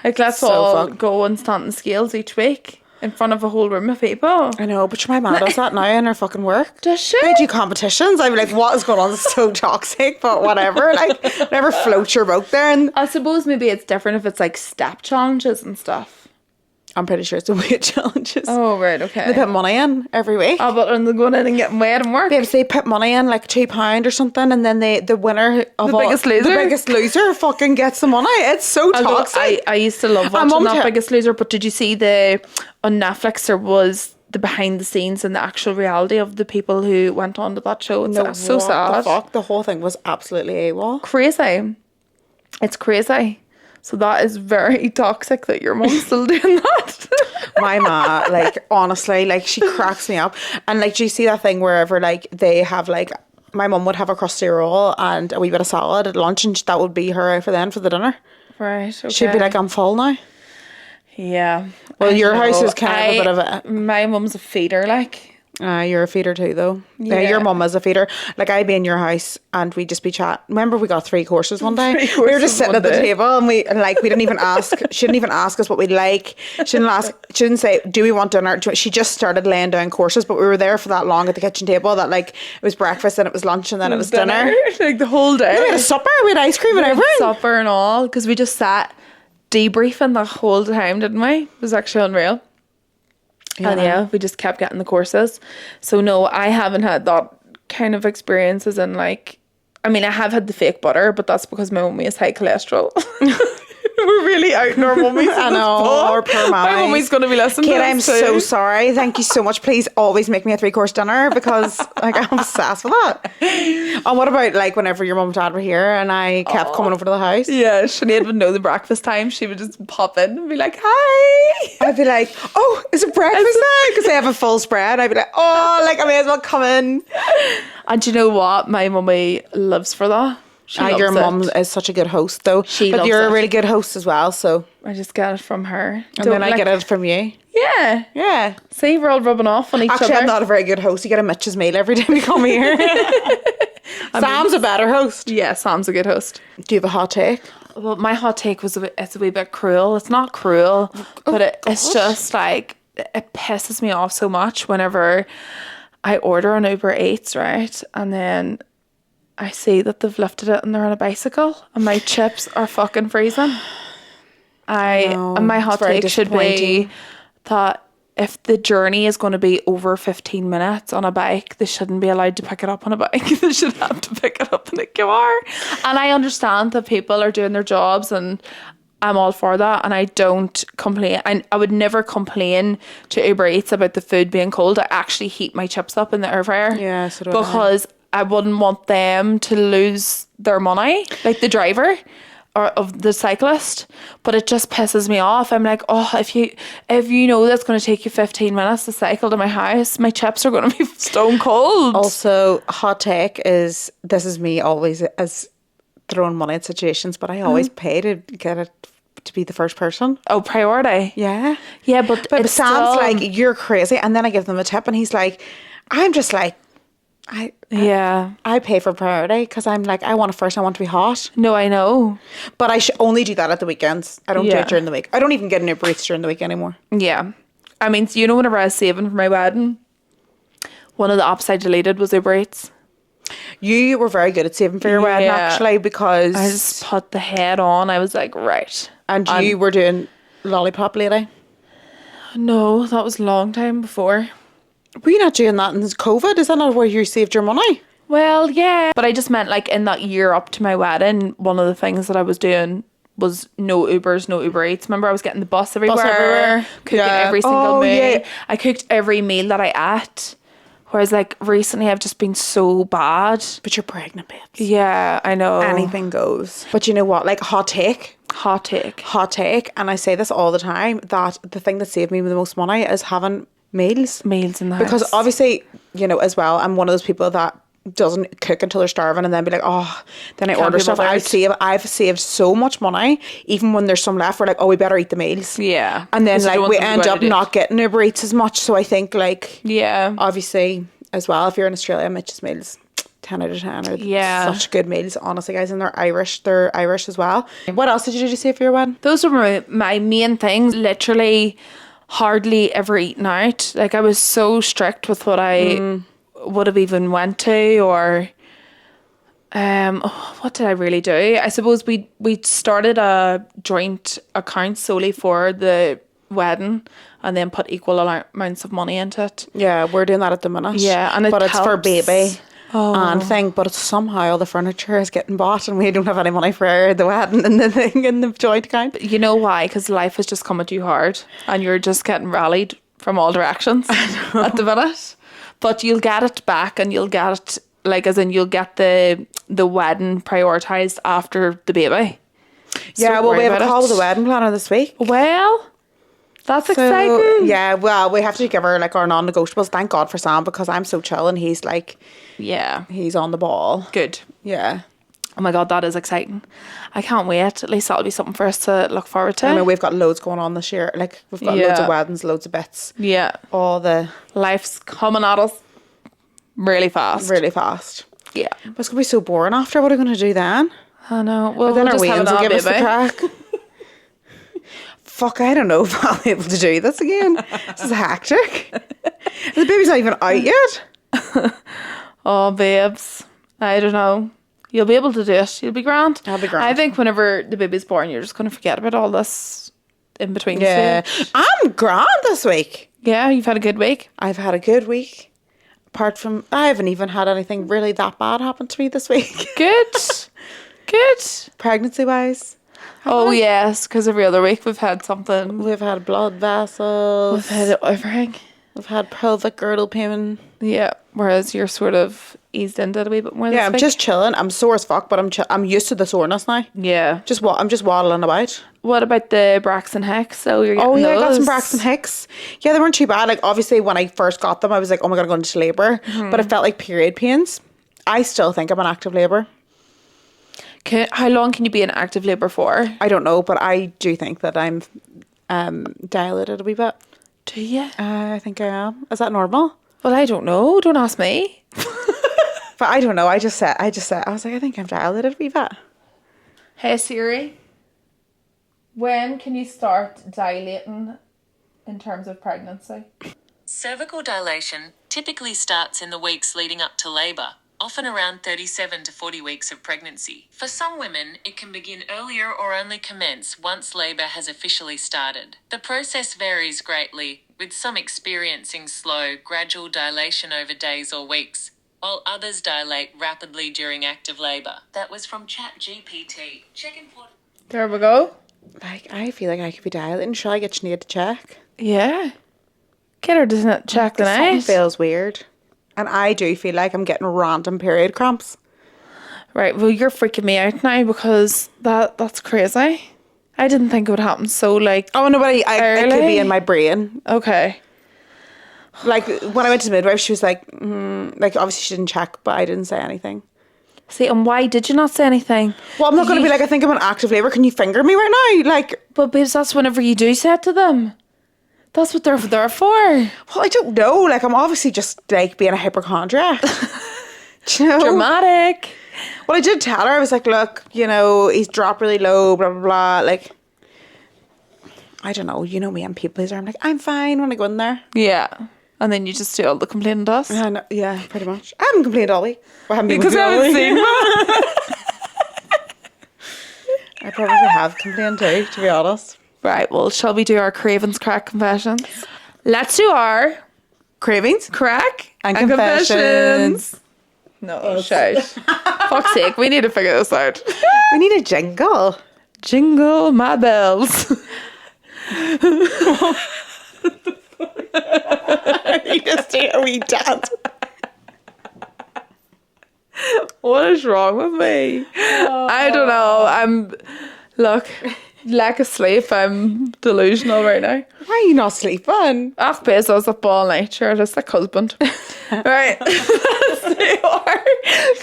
Like let's So all fucked. go and stand in scales each week in front of a whole room of people. I know, but my mum does that now in her fucking work. Does she? I do competitions. I'm like, what is going on? It's so toxic, but whatever. Like, whatever floats your boat there. And I suppose maybe it's different if it's like step challenges and stuff. I'm pretty sure it's the weight challenges. Oh, right, okay. They put money in every week. Oh, but are they going in and getting weighed and work? Babes, they put money in like £2 or something, and then the winner of The biggest loser? fucking gets the money. It's so toxic. I used to love watching that Biggest Loser, but did you see on Netflix there was the behind the scenes and the actual reality of the people who went on to that show? It's so sad. The fuck? The whole thing was absolutely AWOL. Crazy. It's crazy. So that is very toxic that your mum's still doing that. My ma, like, honestly, like, she cracks me up. And, like, do you see that thing wherever, like, they have, like, my mum would have a crusty roll and a wee bit of salad at lunch, and that would be her out for the dinner. Right, okay. She'd be like, I'm full now. Yeah. Well, your house is kind of a bit of a... My mum's a feeder, like. You're a feeder too, though. Yeah. Your mum is a feeder. Like, I'd be in your house and we'd just be chatting. Remember, we got 3 courses one day. We were just sitting at the table and we didn't even ask. She didn't even ask us what we'd like. She didn't say, do we want dinner? She just started laying down courses, but we were there for that long at the kitchen table that, like, it was breakfast and it was lunch and then it was dinner. Like, the whole day. We had a supper, we had ice cream and everything. Supper and all, because we just sat debriefing the whole time, didn't we? It was actually unreal. Yeah. And yeah, we just kept getting the courses. So no, I haven't had that kind of experiences in, like, I mean, I have had the fake butter, but that's because my mummy is high cholesterol. We're really out in our mummies. I know, our poor my mummy's going to be listening Kate, to I'm this too. so sorry. Thank you so much. Please always make me a 3-course dinner because, like, I'm obsessed with that. And what about, like, whenever your mum and dad were here and I kept coming over to the house? Yeah, Sinead would know the breakfast time. She would just pop in and be like, hi. I'd be like, oh, is it breakfast now? Because they have a full spread. I'd be like, oh, like, I may as well come in. And do you know what? My mummy lives for that. Your mum is such a good host, though. But you're a really good host as well, so. I just get it from her. And then I get it from you. Yeah. Yeah. See, we're all rubbing off on each other. Actually, I'm not a very good host. You get a Mitch's meal every time you come here. Sam's a better host. Yeah, Sam's a good host. Do you have a hot take? Well, my hot take was it's a wee bit cruel. It's not cruel, but it's just like, it pisses me off so much whenever I order on Uber Eats, right? And then I see that they've lifted it and they're on a bicycle and my chips are fucking freezing. And my hot take should be that if the journey is going to be over 15 minutes on a bike, they shouldn't be allowed to pick it up on a bike. They should have to pick it up in a car. And I understand that people are doing their jobs and I'm all for that, and I don't complain. I would never complain to Uber Eats about the food being cold. I actually heat my chips up in the air fryer. Yeah, so do because I wouldn't want them to lose their money, like the driver or of the cyclist. But it just pisses me off. I'm like, oh, if you know that's going to take you 15 minutes to cycle to my house, my chips are going to be stone cold. Also, hot take is, this is me always as throwing money at situations, but I always pay to get it to be the first person. Oh, priority. Yeah. Yeah, but Sam's like, you're crazy. And then I give them a tip and he's like, I'm just like, I pay for priority because I'm like, I want it first. I want to be hot. No, I know. But I only do that at the weekends. I don't do it during the week. I don't even get an Uber Eats during the week anymore. Yeah. I mean, so you know, whenever I was saving for my wedding, one of the apps I deleted was Uber Eats. You were very good at saving for your wedding, actually, because I just put the head on. I was like, right. And you were doing Lollipop Lady? No, that was a long time before. Were you not doing that in COVID? Is that not where you saved your money? Well, yeah. But I just meant, like, in that year up to my wedding, one of the things that I was doing was no Ubers, no Uber Eats. Remember, I was getting the bus everywhere. Cooking every single meal. Yeah. I cooked every meal that I ate. Whereas, like, recently I've just been so bad. But you're pregnant, babes. Yeah, I know. Anything goes. But you know what? Like, hot take. And I say this all the time, that the thing that saved me the most money is having meals in the house. Because obviously, you know, as well, I'm one of those people that doesn't cook until they're starving and then be like, oh, then I order stuff. I've saved so much money. Even when there's some left, we're like, oh, we better eat the meals. Yeah. And then, like, we end up not getting Uber Eats as much. So I think, like, yeah, obviously as well, if you're in Australia, Mitch's meals 10 out of 10 are such good meals, honestly, guys. And they're Irish as well. What else did you do to save for your wedding? Those were my main things. Literally hardly ever eaten out. Like, I was so strict with what I would have even went to, or what did I really do? I suppose we started a joint account solely for the wedding and then put equal amounts of money into it. Yeah, we're doing that at the minute. Yeah, and but it's for helps. baby and thing. But it's somehow all the furniture is getting bought, and we don't have any money for the wedding and the thing in the joint account. You know why? Because life has just come at you hard, and you're just getting rallied from all directions at the minute. But you'll get it back, and you'll get it like as in you'll get the wedding prioritized after the baby. Yeah, Don't well, we worry have a about call it. with the wedding planner this week. Well, that's exciting. Yeah, well, we have to give her like our non-negotiables. Thank God for Sam, because I'm so chill and he's like, Yeah, he's on the ball. good. Yeah. Oh my God, that is exciting. I can't wait. At least that'll be something for us to look forward to. I mean, we've got loads going on this year. Like, we've got loads of Yeah. weddings, loads of bits. Yeah. All the Life's coming at us really fast. really fast. Yeah. But it's going to be so boring after. What are we going to do then? I know. Well, But then we'll our just have Waynes will another give us the baby. crack. Fuck, I don't know if I'll be able to do this again. This is hectic. The baby's not even out yet. Oh, babes. I don't know. You'll be able to do it. You'll be grand. I'll be grand. I think whenever the baby's born, you're just going to forget about all this in between Yeah. stage. I'm grand this week. Yeah, you've had a good week. I've had a good week. Apart from, I haven't even had anything really that bad happen to me this week. Good. Good. Pregnancy-wise. Oh, yes, because every other week we've had something. We've had blood vessels. We've had everything. We've had pelvic girdle pain. Yeah, whereas you're sort of eased into it a wee bit more Yeah, this I'm week. just chilling. I'm sore as fuck, but I'm used to the soreness now. Yeah. I'm just waddling about. What about the Braxton Hicks? So you're getting Oh yeah, I got those? some Braxton Hicks. Yeah, they weren't too bad. Like, obviously when I first got them, I was like, oh my God, I'm going into labour. But it felt like period pains. I still think I'm in active labour. How long can you be in active labour for? I don't know, but I do think that I'm dilated a wee bit. Do you? I think I am. Is that normal? Well, I don't know. Don't ask me. But I don't know. I just said, I was like, I think I'm dilated a wee bit. Hey Siri, when can you start dilating in terms of pregnancy? Cervical dilation typically starts in the weeks leading up to labour, often around 37 to 40 weeks of pregnancy. For some women, it can begin earlier or only commence once labour has officially started. The process varies greatly, with some experiencing slow, gradual dilation over days or weeks, while others dilate rapidly during active labour. That was from ChatGPT. Check important. There we go. Like, I feel like I could be dilating. Shall I get Sinead to check? Yeah. Get her to check the Something night. feels weird. And I do feel like I'm getting random period cramps. Right, well you're freaking me out now because that's crazy. I didn't think it would happen so like Oh, no, but it could early? be in my brain. okay. Like, when I went to the midwife, she was like, like, obviously she didn't check, but I didn't say anything. See, and why did you not say anything? Well, I'm not going to be like, I think I'm in active labour. Can you finger me right now? Like, But babes, that's whenever you do say it to them. That's what they're there for. well, I don't know. Like, I'm obviously just, like, being a hypochondriac. Do you know? Dramatic. Well, I did tell her. I was like, look, you know, he's dropped really low, blah, blah, blah. Like, I don't know. You know me, I'm people pleaser. I'm like, I'm fine when I go in there. Yeah. And then you just do all the complaining to us. I know, yeah, pretty much. I haven't complained all week. Well, I haven't been Because I complaining all haven't week. seen I probably have complained too, to be honest. Right, well, shall we do our Cravens Crack confessions? Let's do our Cravings? crack And confessions. No, shout. Fuck's sake, we need to figure this out. We need a jingle. Jingle my bells. You just do a wee dance. What is wrong with me? I don't know. Look, lack of sleep. I'm delusional right now. Why are you not sleeping? Ach, Bez, I was up all night. Sure, that's like husband. Right. Let's do our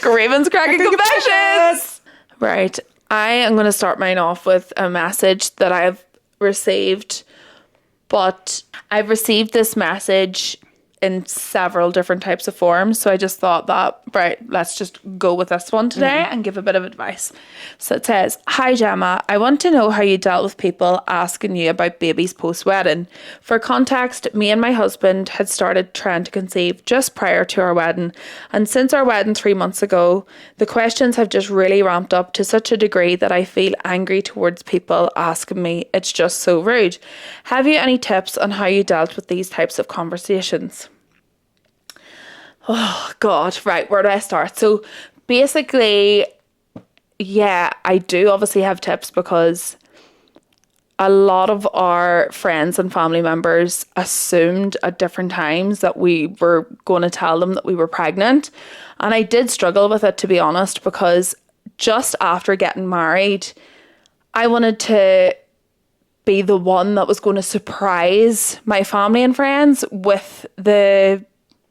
Cravens Cracking Confessions. Right. I am going to start mine off with a message that I've received. But I've received this message in several different types of forms. So I just thought that, right, let's just go with this one today and give a bit of advice. So it says, "Hi Gemma, I want to know how you dealt with people asking you about babies post-wedding. For context, me and my husband had started trying to conceive just prior to our wedding. And since our wedding 3 months ago, the questions have just really ramped up to such a degree that I feel angry towards people asking me. It's just so rude. Have you any tips on how you dealt with these types of conversations?" Oh God, right, where do I start? So basically, yeah, I do obviously have tips, because a lot of our friends and family members assumed at different times that we were going to tell them that we were pregnant. And I did struggle with it, to be honest, because just after getting married, I wanted to be the one that was going to surprise my family and friends with the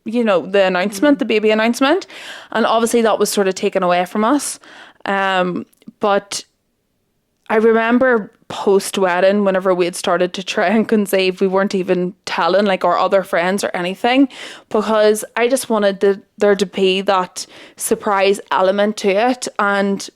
announcement, the baby announcement. And obviously that was sort of taken away from us. But I remember post-wedding, whenever we had started to try and conceive, we weren't even telling like our other friends or anything, because I just wanted there to be that surprise element to it. And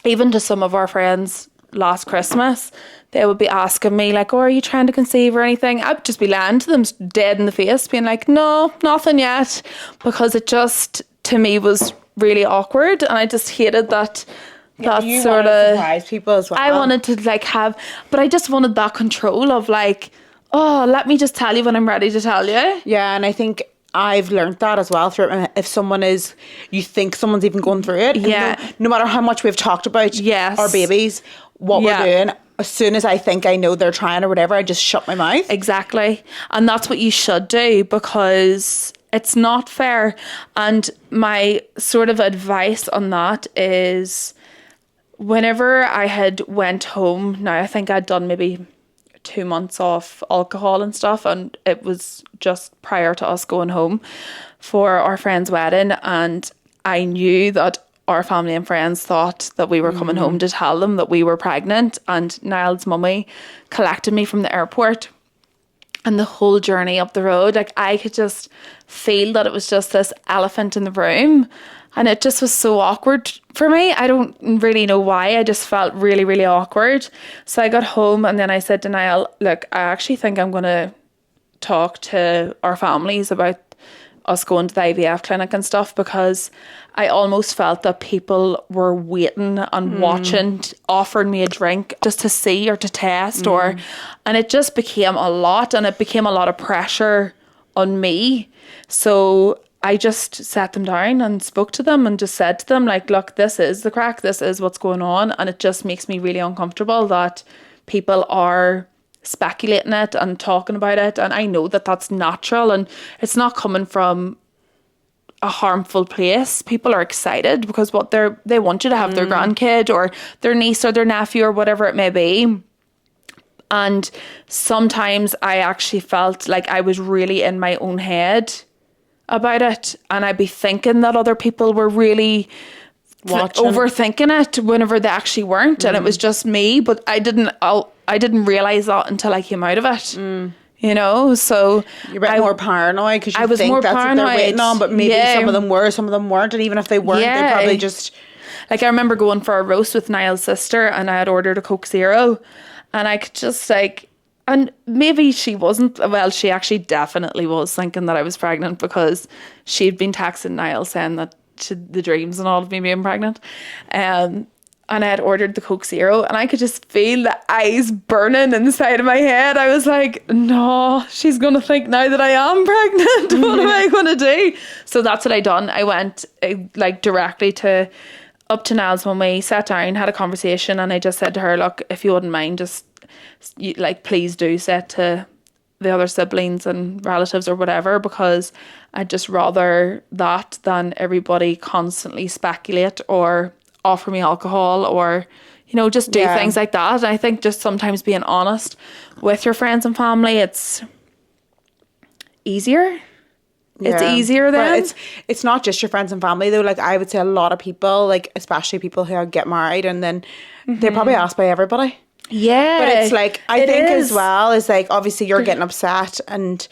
even to some of our friends last Christmas, they would be asking me like, "Oh, are you trying to conceive or anything?" I'd just be lying to them dead in the face, being like, "No, nothing yet," because it just, to me, was really awkward. And I just hated that You sort wanted to of surprise people as well. I wanted to like have, but I just wanted that control of like, oh, let me just tell you when I'm ready to tell you. Yeah, and I think I've learned that as well. If someone is, you think someone's even going through it. Yeah. No matter how much we've talked about our babies, what we're doing, as soon as I think I know they're trying or whatever, I just shut my mouth. Exactly. And that's what you should do, because it's not fair. And my sort of advice on that is, whenever I had went home, now I think I'd done maybe 2 months off alcohol and stuff, and it was just prior to us going home for our friend's wedding, and I knew that our family and friends thought that we were coming home to tell them that we were pregnant. And Niall's mummy collected me from the airport, and the whole journey up the road, like I could just feel that it was just this elephant in the room. And it just was so awkward for me. I don't really know why. I just felt really, really awkward. So I got home, and then I said to Niall, "Look, I actually think I'm going to talk to our families about us going to the IVF clinic and stuff, because I almost felt that people were waiting and watching, offering me a drink just to see or to test, and it just became a lot, and it became a lot of pressure on me. So I just sat them down and spoke to them and just said to them, like, look, this is the crack, this is what's going on, and it just makes me really uncomfortable that people are speculating it and talking about it. And I know that that's natural, and it's not coming from a harmful place. People are excited because they want you to have their grandkid or their niece or their nephew or whatever it may be. And sometimes I actually felt like I was really in my own head about it, and I'd be thinking that other people were really overthinking it whenever they actually weren't, and it was just me. But I didn't realize that until I came out of it. You know, so you're a bit more paranoid because you think that's what they're waiting on, but maybe some of them were, some of them weren't, and even if they weren't, they probably just, like, I remember going for a roast with Niall's sister, and I had ordered a Coke Zero, and I could just like, and maybe she wasn't, well, she actually definitely was thinking that I was pregnant, because she'd been texting Niall saying that the dreams and all of me being pregnant. And I had ordered the Coke Zero, and I could just feel the eyes burning inside of my head. I was like, no, she's going to think now that I am pregnant. What am I going to do? So that's what I done. I went like directly up to Niall's mummy, sat down, had a conversation, and I just said to her, look, if you wouldn't mind, just like, please do say to the other siblings and relatives or whatever, because I'd just rather that than everybody constantly speculate or offer me alcohol or, you know, just do things like that. And I think just sometimes being honest with your friends and family, it's easier. Yeah. It's easier then. But it's not just your friends and family though. Like, I would say a lot of people, like especially people who get married, and then they're probably asked by everybody. Yeah. But it's like, I think as well is like, obviously you're getting upset, and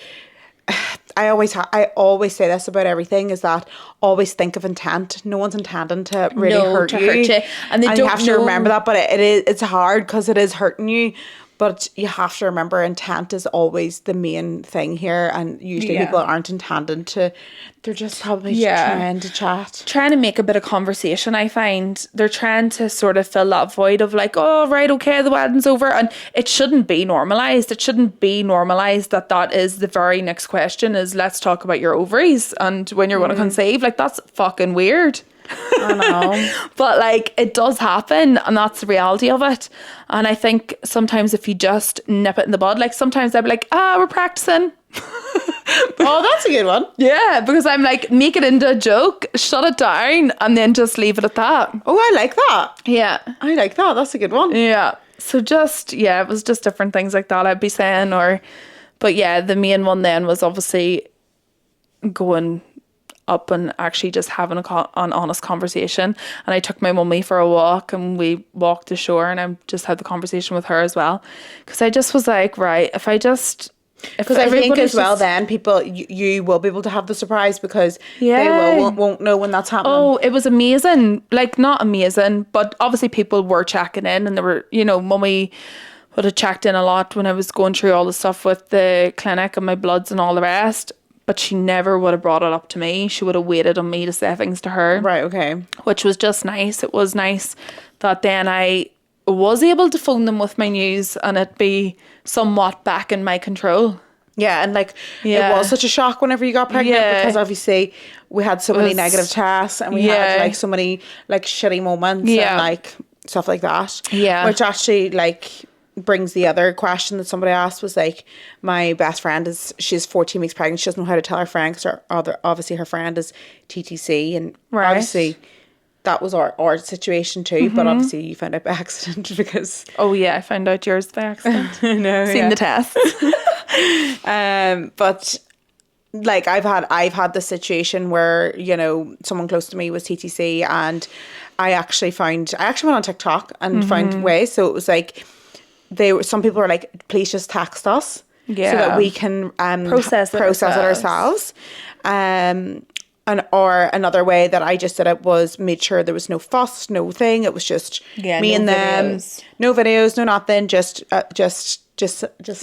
I always say this about everything, is that always think of intent. No one's intending to really hurt you. And you have to remember that, but it's hard because it is hurting you. But you have to remember intent is always the main thing here, and usually people aren't intending to. They're just probably trying to chat. Trying to make a bit of conversation, I find. They're trying to sort of fill that void of like, oh, right, okay, the wedding's over. And it shouldn't be normalised. It shouldn't be normalised that is the very next question is, let's talk about your ovaries and when you're going to conceive. Like, that's fucking weird. I know. But like, it does happen, and that's the reality of it. And I think sometimes if you just nip it in the bud, like sometimes I'd be like, we're practicing. Oh, that's a good one. Yeah, because I'm like, make it into a joke, shut it down, and then just leave it at that. Oh, I like that. Yeah. I like that. That's a good one. Yeah. So just, it was just different things like that I'd be saying. But yeah, the main one then was obviously going up and actually just having an honest conversation. And I took my mummy for a walk, and we walked ashore, and I just had the conversation with her as well. Because I just was like, right, because I think as well, then people, you will be able to have the surprise, because they won't know when that's happening. Oh, it was amazing. Like, not amazing, but obviously people were checking in, and they were, mummy would have checked in a lot when I was going through all the stuff with the clinic and my bloods and all the rest. But she never would have brought it up to me. She would have waited on me to say things to her. Right, okay. Which was just nice. It was nice that then I was able to phone them with my news and it be somewhat back in my control. Yeah, and like, it was such a shock whenever you got pregnant, because obviously we had so many negative tests, and we had like so many like shitty moments and like stuff like that. Yeah. Which actually like brings the other question that somebody asked, was like, my best friend she's 14 weeks pregnant. She doesn't know how to tell her friend, because obviously her friend is TTC, and obviously that was our situation too. But obviously you found out by accident, because I found out yours by accident. I know, seen the test. But like, I've had this situation where someone close to me was TTC, and I actually went on TikTok and found ways. So it was like, some people were like, please just text us so that we can process it ourselves. Or another way that I just did it was made sure there was no fuss, no thing. It was just me and them, no videos, no nothing. Just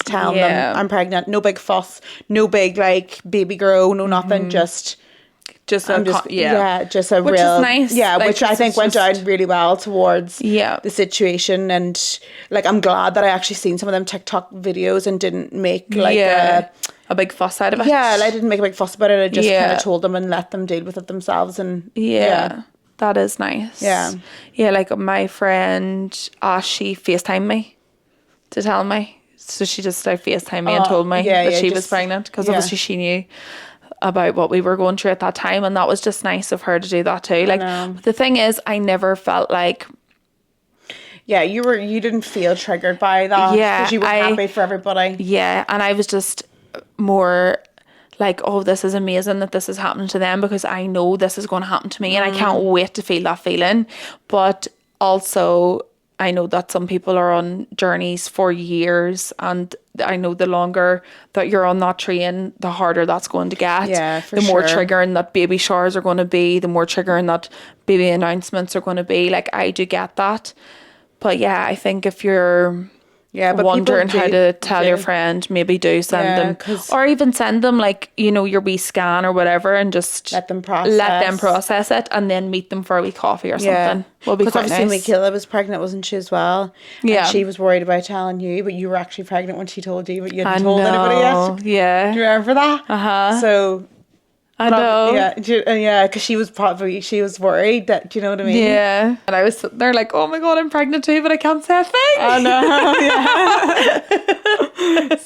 telling them I'm pregnant. No big fuss, no big like baby grow, no nothing. Just which a real, is nice. Yeah, like, which I think went down really well towards the situation. And like, I'm glad that I actually seen some of them TikTok videos and didn't make like a big fuss out of it. Yeah, I didn't make a big fuss about it. I just kind of told them and let them deal with it themselves. And that is nice. Yeah, like my friend, she FaceTimed me to tell me. So she just FaceTimed me and told me that she was pregnant, because obviously she knew about what we were going through at that time, and that was just nice of her to do that too. Like, but the thing is, I never felt like you didn't feel triggered by that, because you were happy for everybody. And I was just more like, oh, this is amazing that this is happening to them, because I know this is going to happen to me, and I can't wait to feel that feeling. But also, I know that some people are on journeys for years, and I know the longer that you're on that train, the harder that's going to get. Yeah, for the more triggering that baby showers are going to be, the more triggering that baby announcements are going to be. Like, I do get that. But I think if you're wondering how to tell your friend, maybe do send them, or even send them like, your wee scan or whatever, and just let them process it, and then meet them for a wee coffee or something. Will be quite obviously nice. Michaela was pregnant, wasn't she, as well? Yeah. And she was worried about telling you, but you were actually pregnant when she told you, but you hadn't told anybody yet. Yeah. Do you remember that? So I know. Because she was worried that, do you know what I mean? Yeah. And I was sitting there like, oh my God, I'm pregnant too, but I can't say a thing. I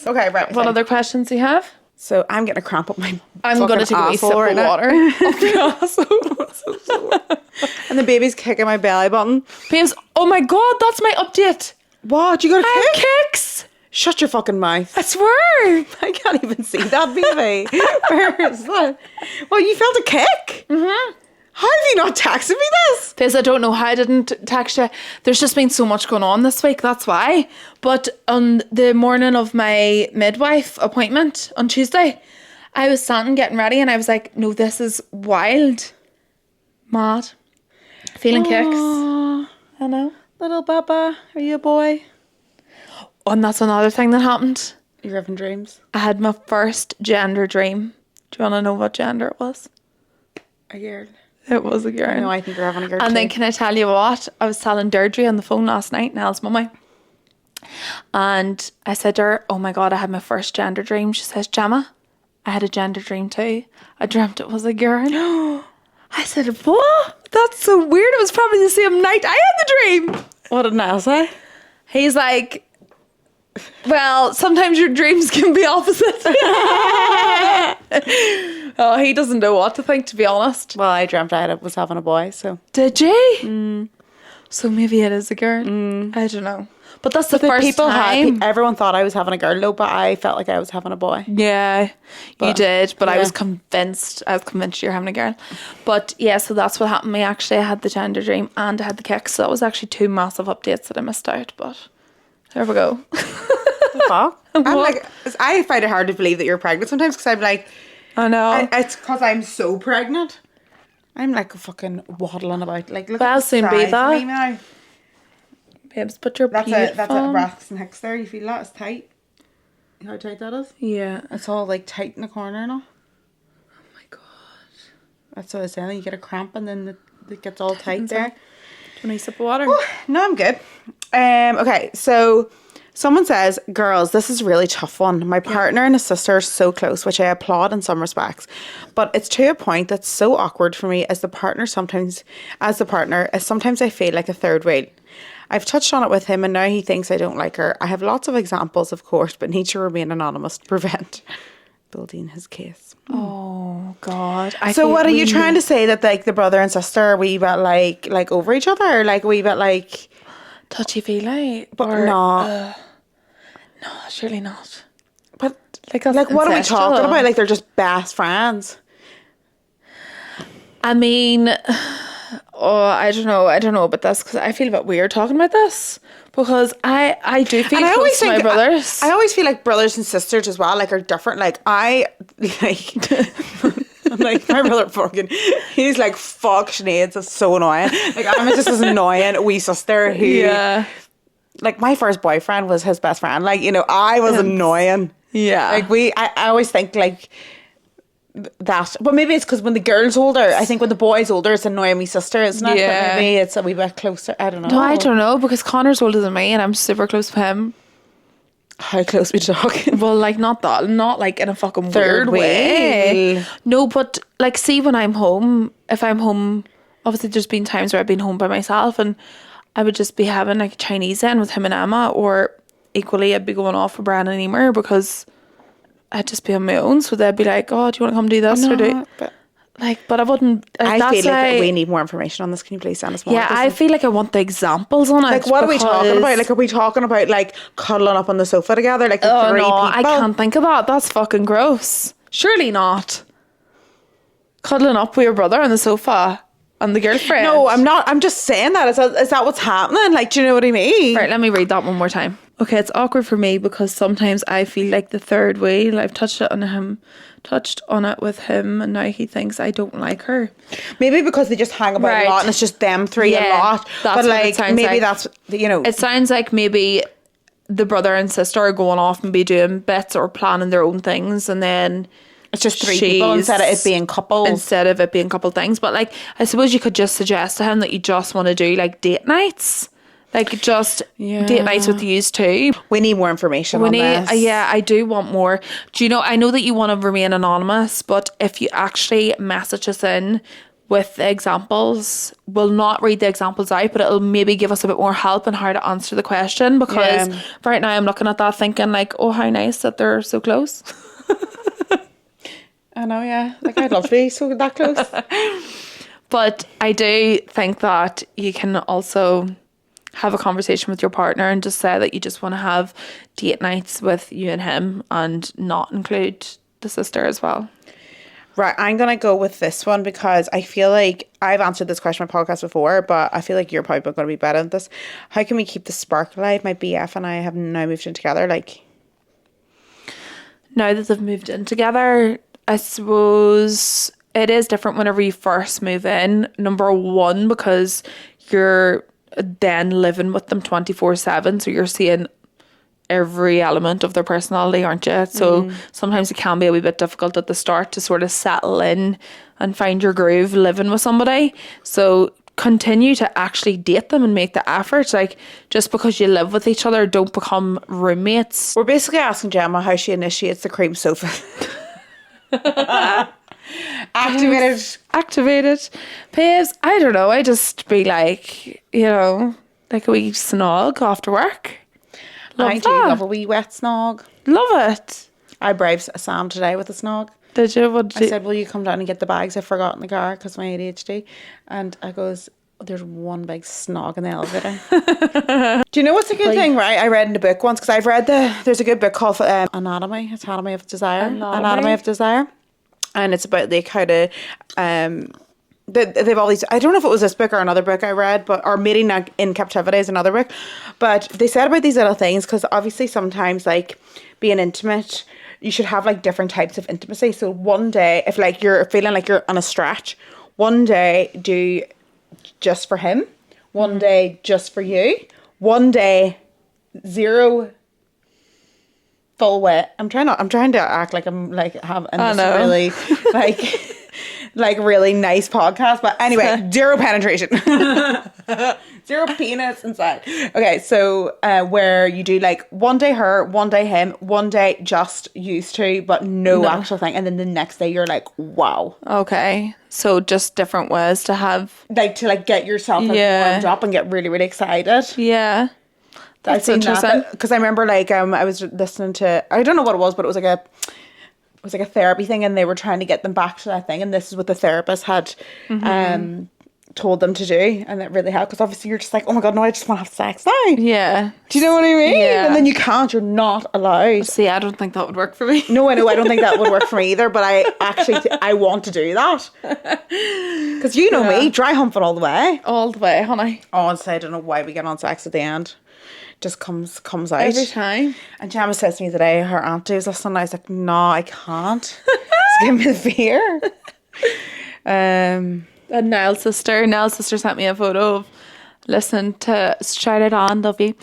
know. Okay, right. What other questions do you have? So I'm getting a cramp up my I'm going to take a wee sip of water. And the baby's kicking my belly button. Babes, oh my God, that's my update. What? You got a kick? Kicks. Shut your fucking mouth. I swear. I can't even see that, baby. Where is that? Well, you felt a kick? Mm-hmm. How have you not texted me this? Because I don't know how I didn't text you. There's just been so much going on this week, that's why. But on the morning of my midwife appointment on Tuesday, I was standing getting ready and I was like, no, this is wild. Mad. Feeling kicks. I know. Little Baba, are you a boy? Oh, and that's another thing that happened. You're having dreams. I had my first gender dream. Do you want to know what gender it was? A girl. It was a girl. No, I think you're having a girl And too. then can I tell you what? I was telling Deirdre on the phone last night, Nell's mummy. And I said to her, oh my God, I had my first gender dream. She says, Gemma, I had a gender dream too. I dreamt it was a girl. I said, what? That's so weird. It was probably the same night I had the dream. What did Niall say? He's like, well, sometimes your dreams can be opposite. Oh, he doesn't know what to think, to be honest. Well, I dreamt I was having a boy, so. Did you? So maybe it is a girl. I don't know. But that's the first time. Everyone thought I was having a girl, though, but I felt like I was having a boy. Yeah, you did. But I yeah. was convinced you're having a girl. But yeah, so that's what happened to me. Actually, I had the gender dream and I had the kicks. So that was actually 2 massive updates that I missed out. But there we go. Fuck. I'm like, I find it hard to believe that you're pregnant sometimes because I'm like, I know. It's because I'm so pregnant. I'm like fucking waddling about. Like, look Well, at the soon be size of that. me now. Babes, but you're That's beautiful. a breasts and hips there. You feel that? It's tight. You know how tight that is? Yeah. It's all like tight in the corner now. Oh my God. That's what I was saying. You get a cramp and then it gets all tight there. Do you want a sip of water? No, I'm good. Okay, so someone says, girls, this is a really tough one. My partner and his sister are so close, which I applaud in some respects. But it's to a point that's so awkward for me as the partner, sometimes I feel like a third wheel. I've touched on it with him and now he thinks I don't like her. I have lots of examples, of course, but need to remain anonymous to prevent building his case. Oh God. So what are you trying to say, that like the brother and sister are a wee bit like over each other, or like a wee bit like touchy-feely? but No, surely not. But Like what are we talking about? Like they're just best friends. I mean, I don't know about this because I feel a bit weird talking about this because I do feel close to my brothers. I always feel like brothers and sisters as well, like, are different. Like I like like my brother fucking, he's like, fuck Sinead, that's so annoying. Like I'm just as annoying wee sister who like my first boyfriend was his best friend. Like, you know, I was annoying. Yeah. Like I always think like that, but maybe it's because when the girl's older, I think when the boy's older, it's annoying me sister, isn't it? Yeah. But maybe it's a wee bit closer. I don't know. No, I don't know because Connor's older than me and I'm super close with him. How close we talking? Well, like not like in a fucking Third weird way. wheel. No, but like see when I'm home, if I'm home, obviously there's been times where I've been home by myself and I would just be having like a Chinese in with him and Emma, or equally I'd be going off with Brian and Emer because I'd just be on my own. So they'd be like, oh, do you want to come do this or do but I wouldn't. I that's feel like why, we need more information on this. Can you please send us more? Yeah, I feel like I want the examples on it. Like, what are we talking because- about? Like, are we talking about like cuddling up on the sofa together, like the Oh three no, people? I can't think of that. That's fucking gross. Surely not. Cuddling up with your brother on the sofa and the girlfriend. No, I'm not. I'm just saying that. Is that what's happening? Like, do you know what I mean? Right, let me read that one more time. Okay, it's awkward for me because sometimes I feel like the third wheel. I've touched on it with him, and now he thinks I don't like her. Maybe because they just hang about Right. a lot, and it's just them three a Yeah, lot. that's But what it like, sounds maybe like. that's, you know. It sounds like maybe the brother and sister are going off and be doing bits or planning their own things, and then It's just three people instead of it being couples. Instead of it being couple things. But like, I suppose you could just suggest to him that you just want to do like date nights. Like just date nights with yous too. We need more information on this. Yeah, I do want more. Do you know, I know that you want to remain anonymous, but if you actually message us in with the examples, we'll not read the examples out, but it'll maybe give us a bit more help in how to answer the question, because right now I'm looking at that thinking like, oh, how nice that they're so close. I know, yeah. Like, I'd love to be so that close. But I do think that you can also have a conversation with your partner and just say that you just want to have date nights with you and him and not include the sister as well. Right, I'm going to go with this one because I feel like I've answered this question on my podcast before, but I feel like you're probably going to be better at this. How can we keep the spark alive? My BF and I have now moved in together. Like, now that they've moved in together, I suppose it is different whenever you first move in. Number one, because you're then living with them 24/7, so you're seeing every element of their personality, aren't you? So sometimes it can be a wee bit difficult at the start to sort of settle in and find your groove living with somebody. So continue to actually date them and make the effort. Like, just because you live with each other, don't become roommates. We're basically asking Gemma how she initiates the cream sofa. Activated. Babes, I don't know. I just be like, like a wee snog after work. I do love a wee wet snog. Love it. I braved Sam today with a snog. Did you? What did I you? said, will you come down and get the bags I forgot in the car because of my ADHD? And I goes, there's one big snog in the elevator. Do you know what's a good thing, right? I read in a book once, because I've read there's a good book called Anatomy of Desire. Anatomy of Desire. And it's about like how to they've all these, I don't know if it was this book or another book I read, or Mating in Captivity is another book, but they said about these little things, because obviously sometimes like being intimate, you should have like different types of intimacy. So one day, if like you're feeling like you're on a stretch, one day do just for him, one day just for you, one day zero full wet. I'm trying to act like I'm like this really like really nice podcast, but anyway, zero penetration. Zero penis inside. Okay, so where you do like one day her, one day him, one day just used to, but no actual thing, and then the next day you're like, wow. Okay, so just different ways to have, like, to like get yourself like warmed up and get really, really excited. Yeah, that's interesting. Because I remember like I was listening to, I don't know what it was, but it was like a therapy thing, and they were trying to get them back to that thing, and this is what the therapist had told them to do, and it really helped, because obviously you're just like, oh my god, no, I just want to have sex now. Yeah. Do you know what I mean? Yeah. And then you can't, you're not allowed. See, I don't think that would work for me. No, I know, I don't think that would work for me either, but I actually I want to do that, because you know me, dry humping all the way, honey. Honestly, I don't know why we get on sex at the end. Just comes out every time. And Gemma says to me today, her auntie was listening, and I was like, no, I can't. It's giving me the fear. And Niall's sister sent me a photo of listening to Shout It On, love you,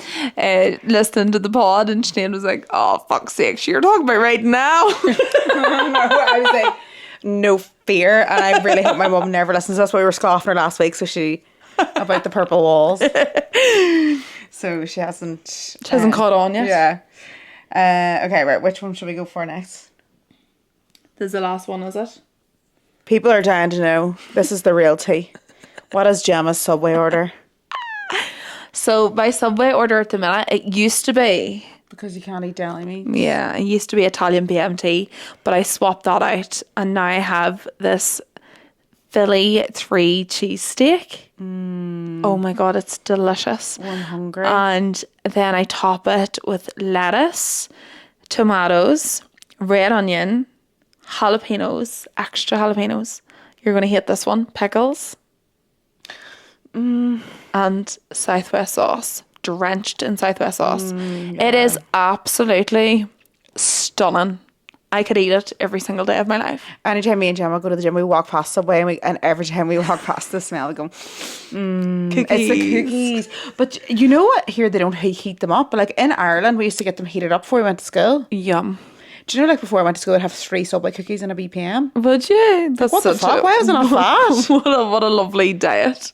listening to the pod, and Sinead was like, oh fuck's sake, you're talking about right now. No, I was like, no fear, and I really hope my mum never listens. That's why we were scoffing her last week, about the purple walls. So she hasn't caught on yet. Yeah. Okay, right. Which one should we go for next? This is the last one, is it? People are dying to know. This is the real tea. What is Gemma's Subway order? So my Subway order at the minute, it used to be, because you can't eat deli meat. Yeah, it used to be Italian BMT, but I swapped that out, and now I have this Philly 3 cheesesteak. Oh my god, it's delicious. Oh, I'm hungry. And then I top it with lettuce, tomatoes, red onion, jalapenos, extra jalapenos. You're going to hate this one. Pickles. And Southwest sauce. Drenched in Southwest sauce. Yeah. It is absolutely stunning. I could eat it every single day of my life. Anytime me and Gemma go to the gym, we walk past Subway, and every time we walk past the smell, we go, cookies. It's the cookies. But you know what? Here they don't heat them up. But like in Ireland, we used to get them heated up before we went to school. Yum. Do you know, like before I went to school, I'd have 3 Subway cookies and a BPM. Would you? That's what the fuck? Why is it not fat? What a lovely diet.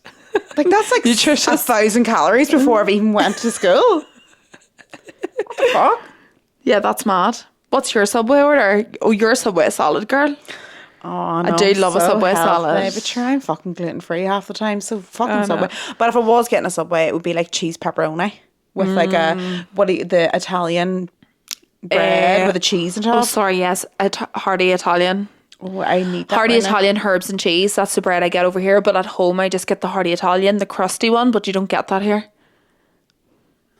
Like that's like nutritious. 1,000 calories before I've even went to school. What the fuck? Yeah, that's mad. What's your Subway order? Oh, you're a Subway salad girl. Oh, no, I do love a Subway salad. But sure, I'm fucking gluten-free half the time, so fucking Subway. But if I was getting a Subway, it would be like cheese pepperoni with like the Italian bread with the cheese and top. Oh, sorry, yes. Hearty Italian. Oh, I need that. Hearty Italian herbs and cheese. That's the bread I get over here. But at home, I just get the hearty Italian, the crusty one. But you don't get that here.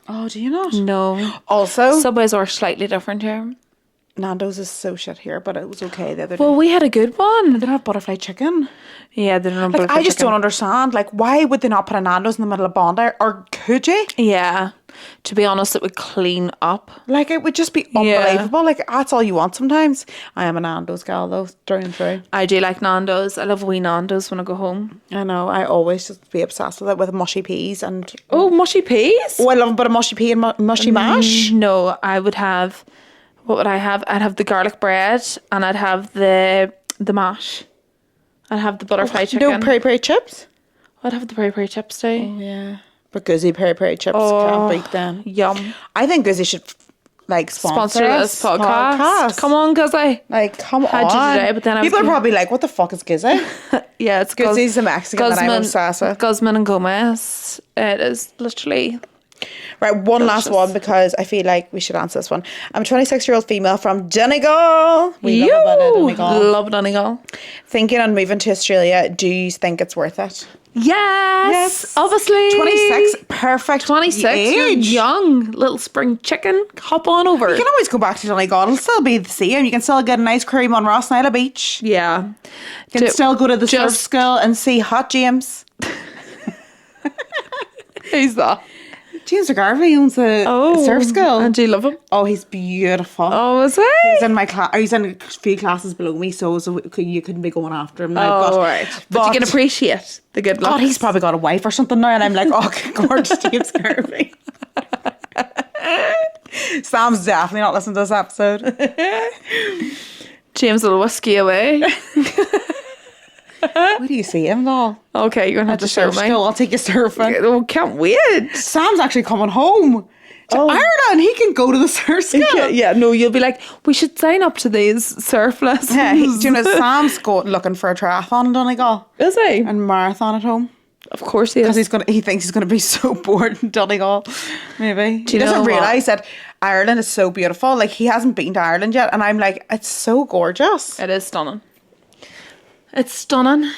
Oh, do you not? No. Also, Subways are slightly different here. Nando's is so shit here, but it was okay the other day. Well, we had a good one. They don't have butterfly chicken. Yeah, they don't have I just don't understand. Like, why would they not put a Nando's in the middle of Bondi? Or could you? Yeah. to be honest, it would clean up. Like, it would just be unbelievable. Like, that's all you want sometimes. I am a Nando's gal, though, through and through. I do like Nando's. I love wee Nando's when I go home. I know. I always just be obsessed with it, with mushy peas and... Oh, mushy peas? Oh, I love a bit of mushy pea and mushy mash. No, I would have... What would I have? I'd have the garlic bread and I'd have the mash. I'd have the butterfly chicken. No peri chips? I'd have the peri chips too. Oh, yeah. But Guzzi peri chips can't beat them. Yum. I think Guzzi should, like, sponsor this podcast. Come on, Guzzi. Like, come on. How'd you today? But then people are probably like, what the fuck is Guzzi? Yeah, it's Guzzi's the Mexican that I'm obsessed with. Guzman and Gomez. It is literally... Right, one last one because I feel like we should answer this one. I'm a 26-year-old female from Donegal. We love a bit of Donegal. Love Donegal. Thinking on moving to Australia, do you think it's worth it? Yes, obviously. 26, perfect 26, age. you're young, little spring chicken. Hop on over. You can always go back to Donegal. It'll still be the same. You can still get an ice cream on Ross Nyla Beach. Yeah. You can still go to the surf school and see Hot James. Who's that? James McGarvey owns a surf school. And do you love him? Oh, he's beautiful. Oh, is he? He's in my class. He's in a few classes below me, so you couldn't be going after him now. Oh, right. But you can appreciate the good luck. God, he's probably got a wife or something now, and I'm like, oh, gorgeous James McGarvey. Sam's definitely not listening to this episode. James will whiskey away. Where do you see him, though? Okay, you're going to have to show me. I'll take you surfing. Oh, can't wait. Sam's actually coming home to Ireland. He can go to the surf school. Yeah, no, you'll be like, we should sign up to these surf lessons. Yeah, do you know, Sam's looking for a triathlon in Donegal. Is he? And marathon at home. Of course he is. Because he thinks he's going to be so bored in Donegal. Maybe. He doesn't realise that Ireland is so beautiful. Like, he hasn't been to Ireland yet. And I'm like, it's so gorgeous. It is stunning. It's stunning.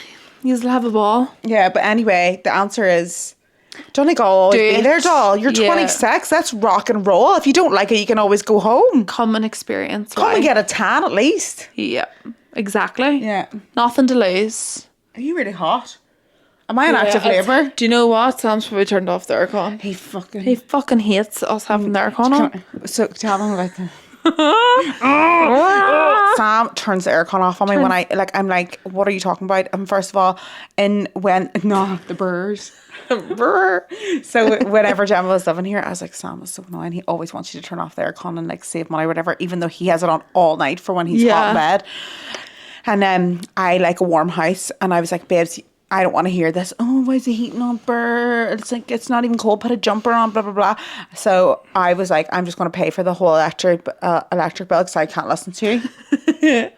You'll have a ball. Yeah, but anyway, the answer is Donegal will always be there, doll. You're 26. That's rock and roll. If you don't like it, you can always go home. Come and experience. Come and get a tan at least. Yeah, exactly. Yeah. Nothing to lose. Are you really hot? Am I in active labour? Do you know what? Sam's probably turned off the aircon. He fucking hates us having the aircon on. So tell him about that. Sam turns the aircon off on me when I'm like, what are you talking about? And first of all, the birds. So whenever Gemma was living here, I was like, Sam is so annoying. He always wants you to turn off the aircon and like save money or whatever, even though he has it on all night for when he's hot in bed. And I like a warm house, and I was like, babes, I don't want to hear this. Oh, why is the heating on, burr? It's like, it's not even cold. Put a jumper on, blah, blah, blah. So I was like, I'm just going to pay for the whole electric bill because I can't listen to you.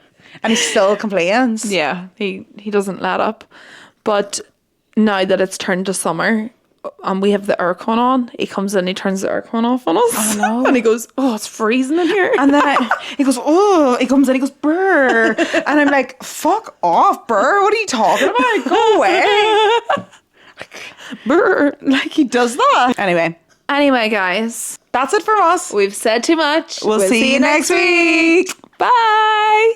And he still complains. Yeah, he doesn't let up. But now that it's turned to summer and we have the aircon on, he comes in, he turns the aircon off on us. I know. And he goes, oh, it's freezing in here. And then he goes, oh, he comes in, he goes, brr. And I'm like, fuck off, brr. What are you talking about? Go away. Brr. Like, he does that. Anyway, guys. That's it from us. We've said too much. We'll see you next week. Bye.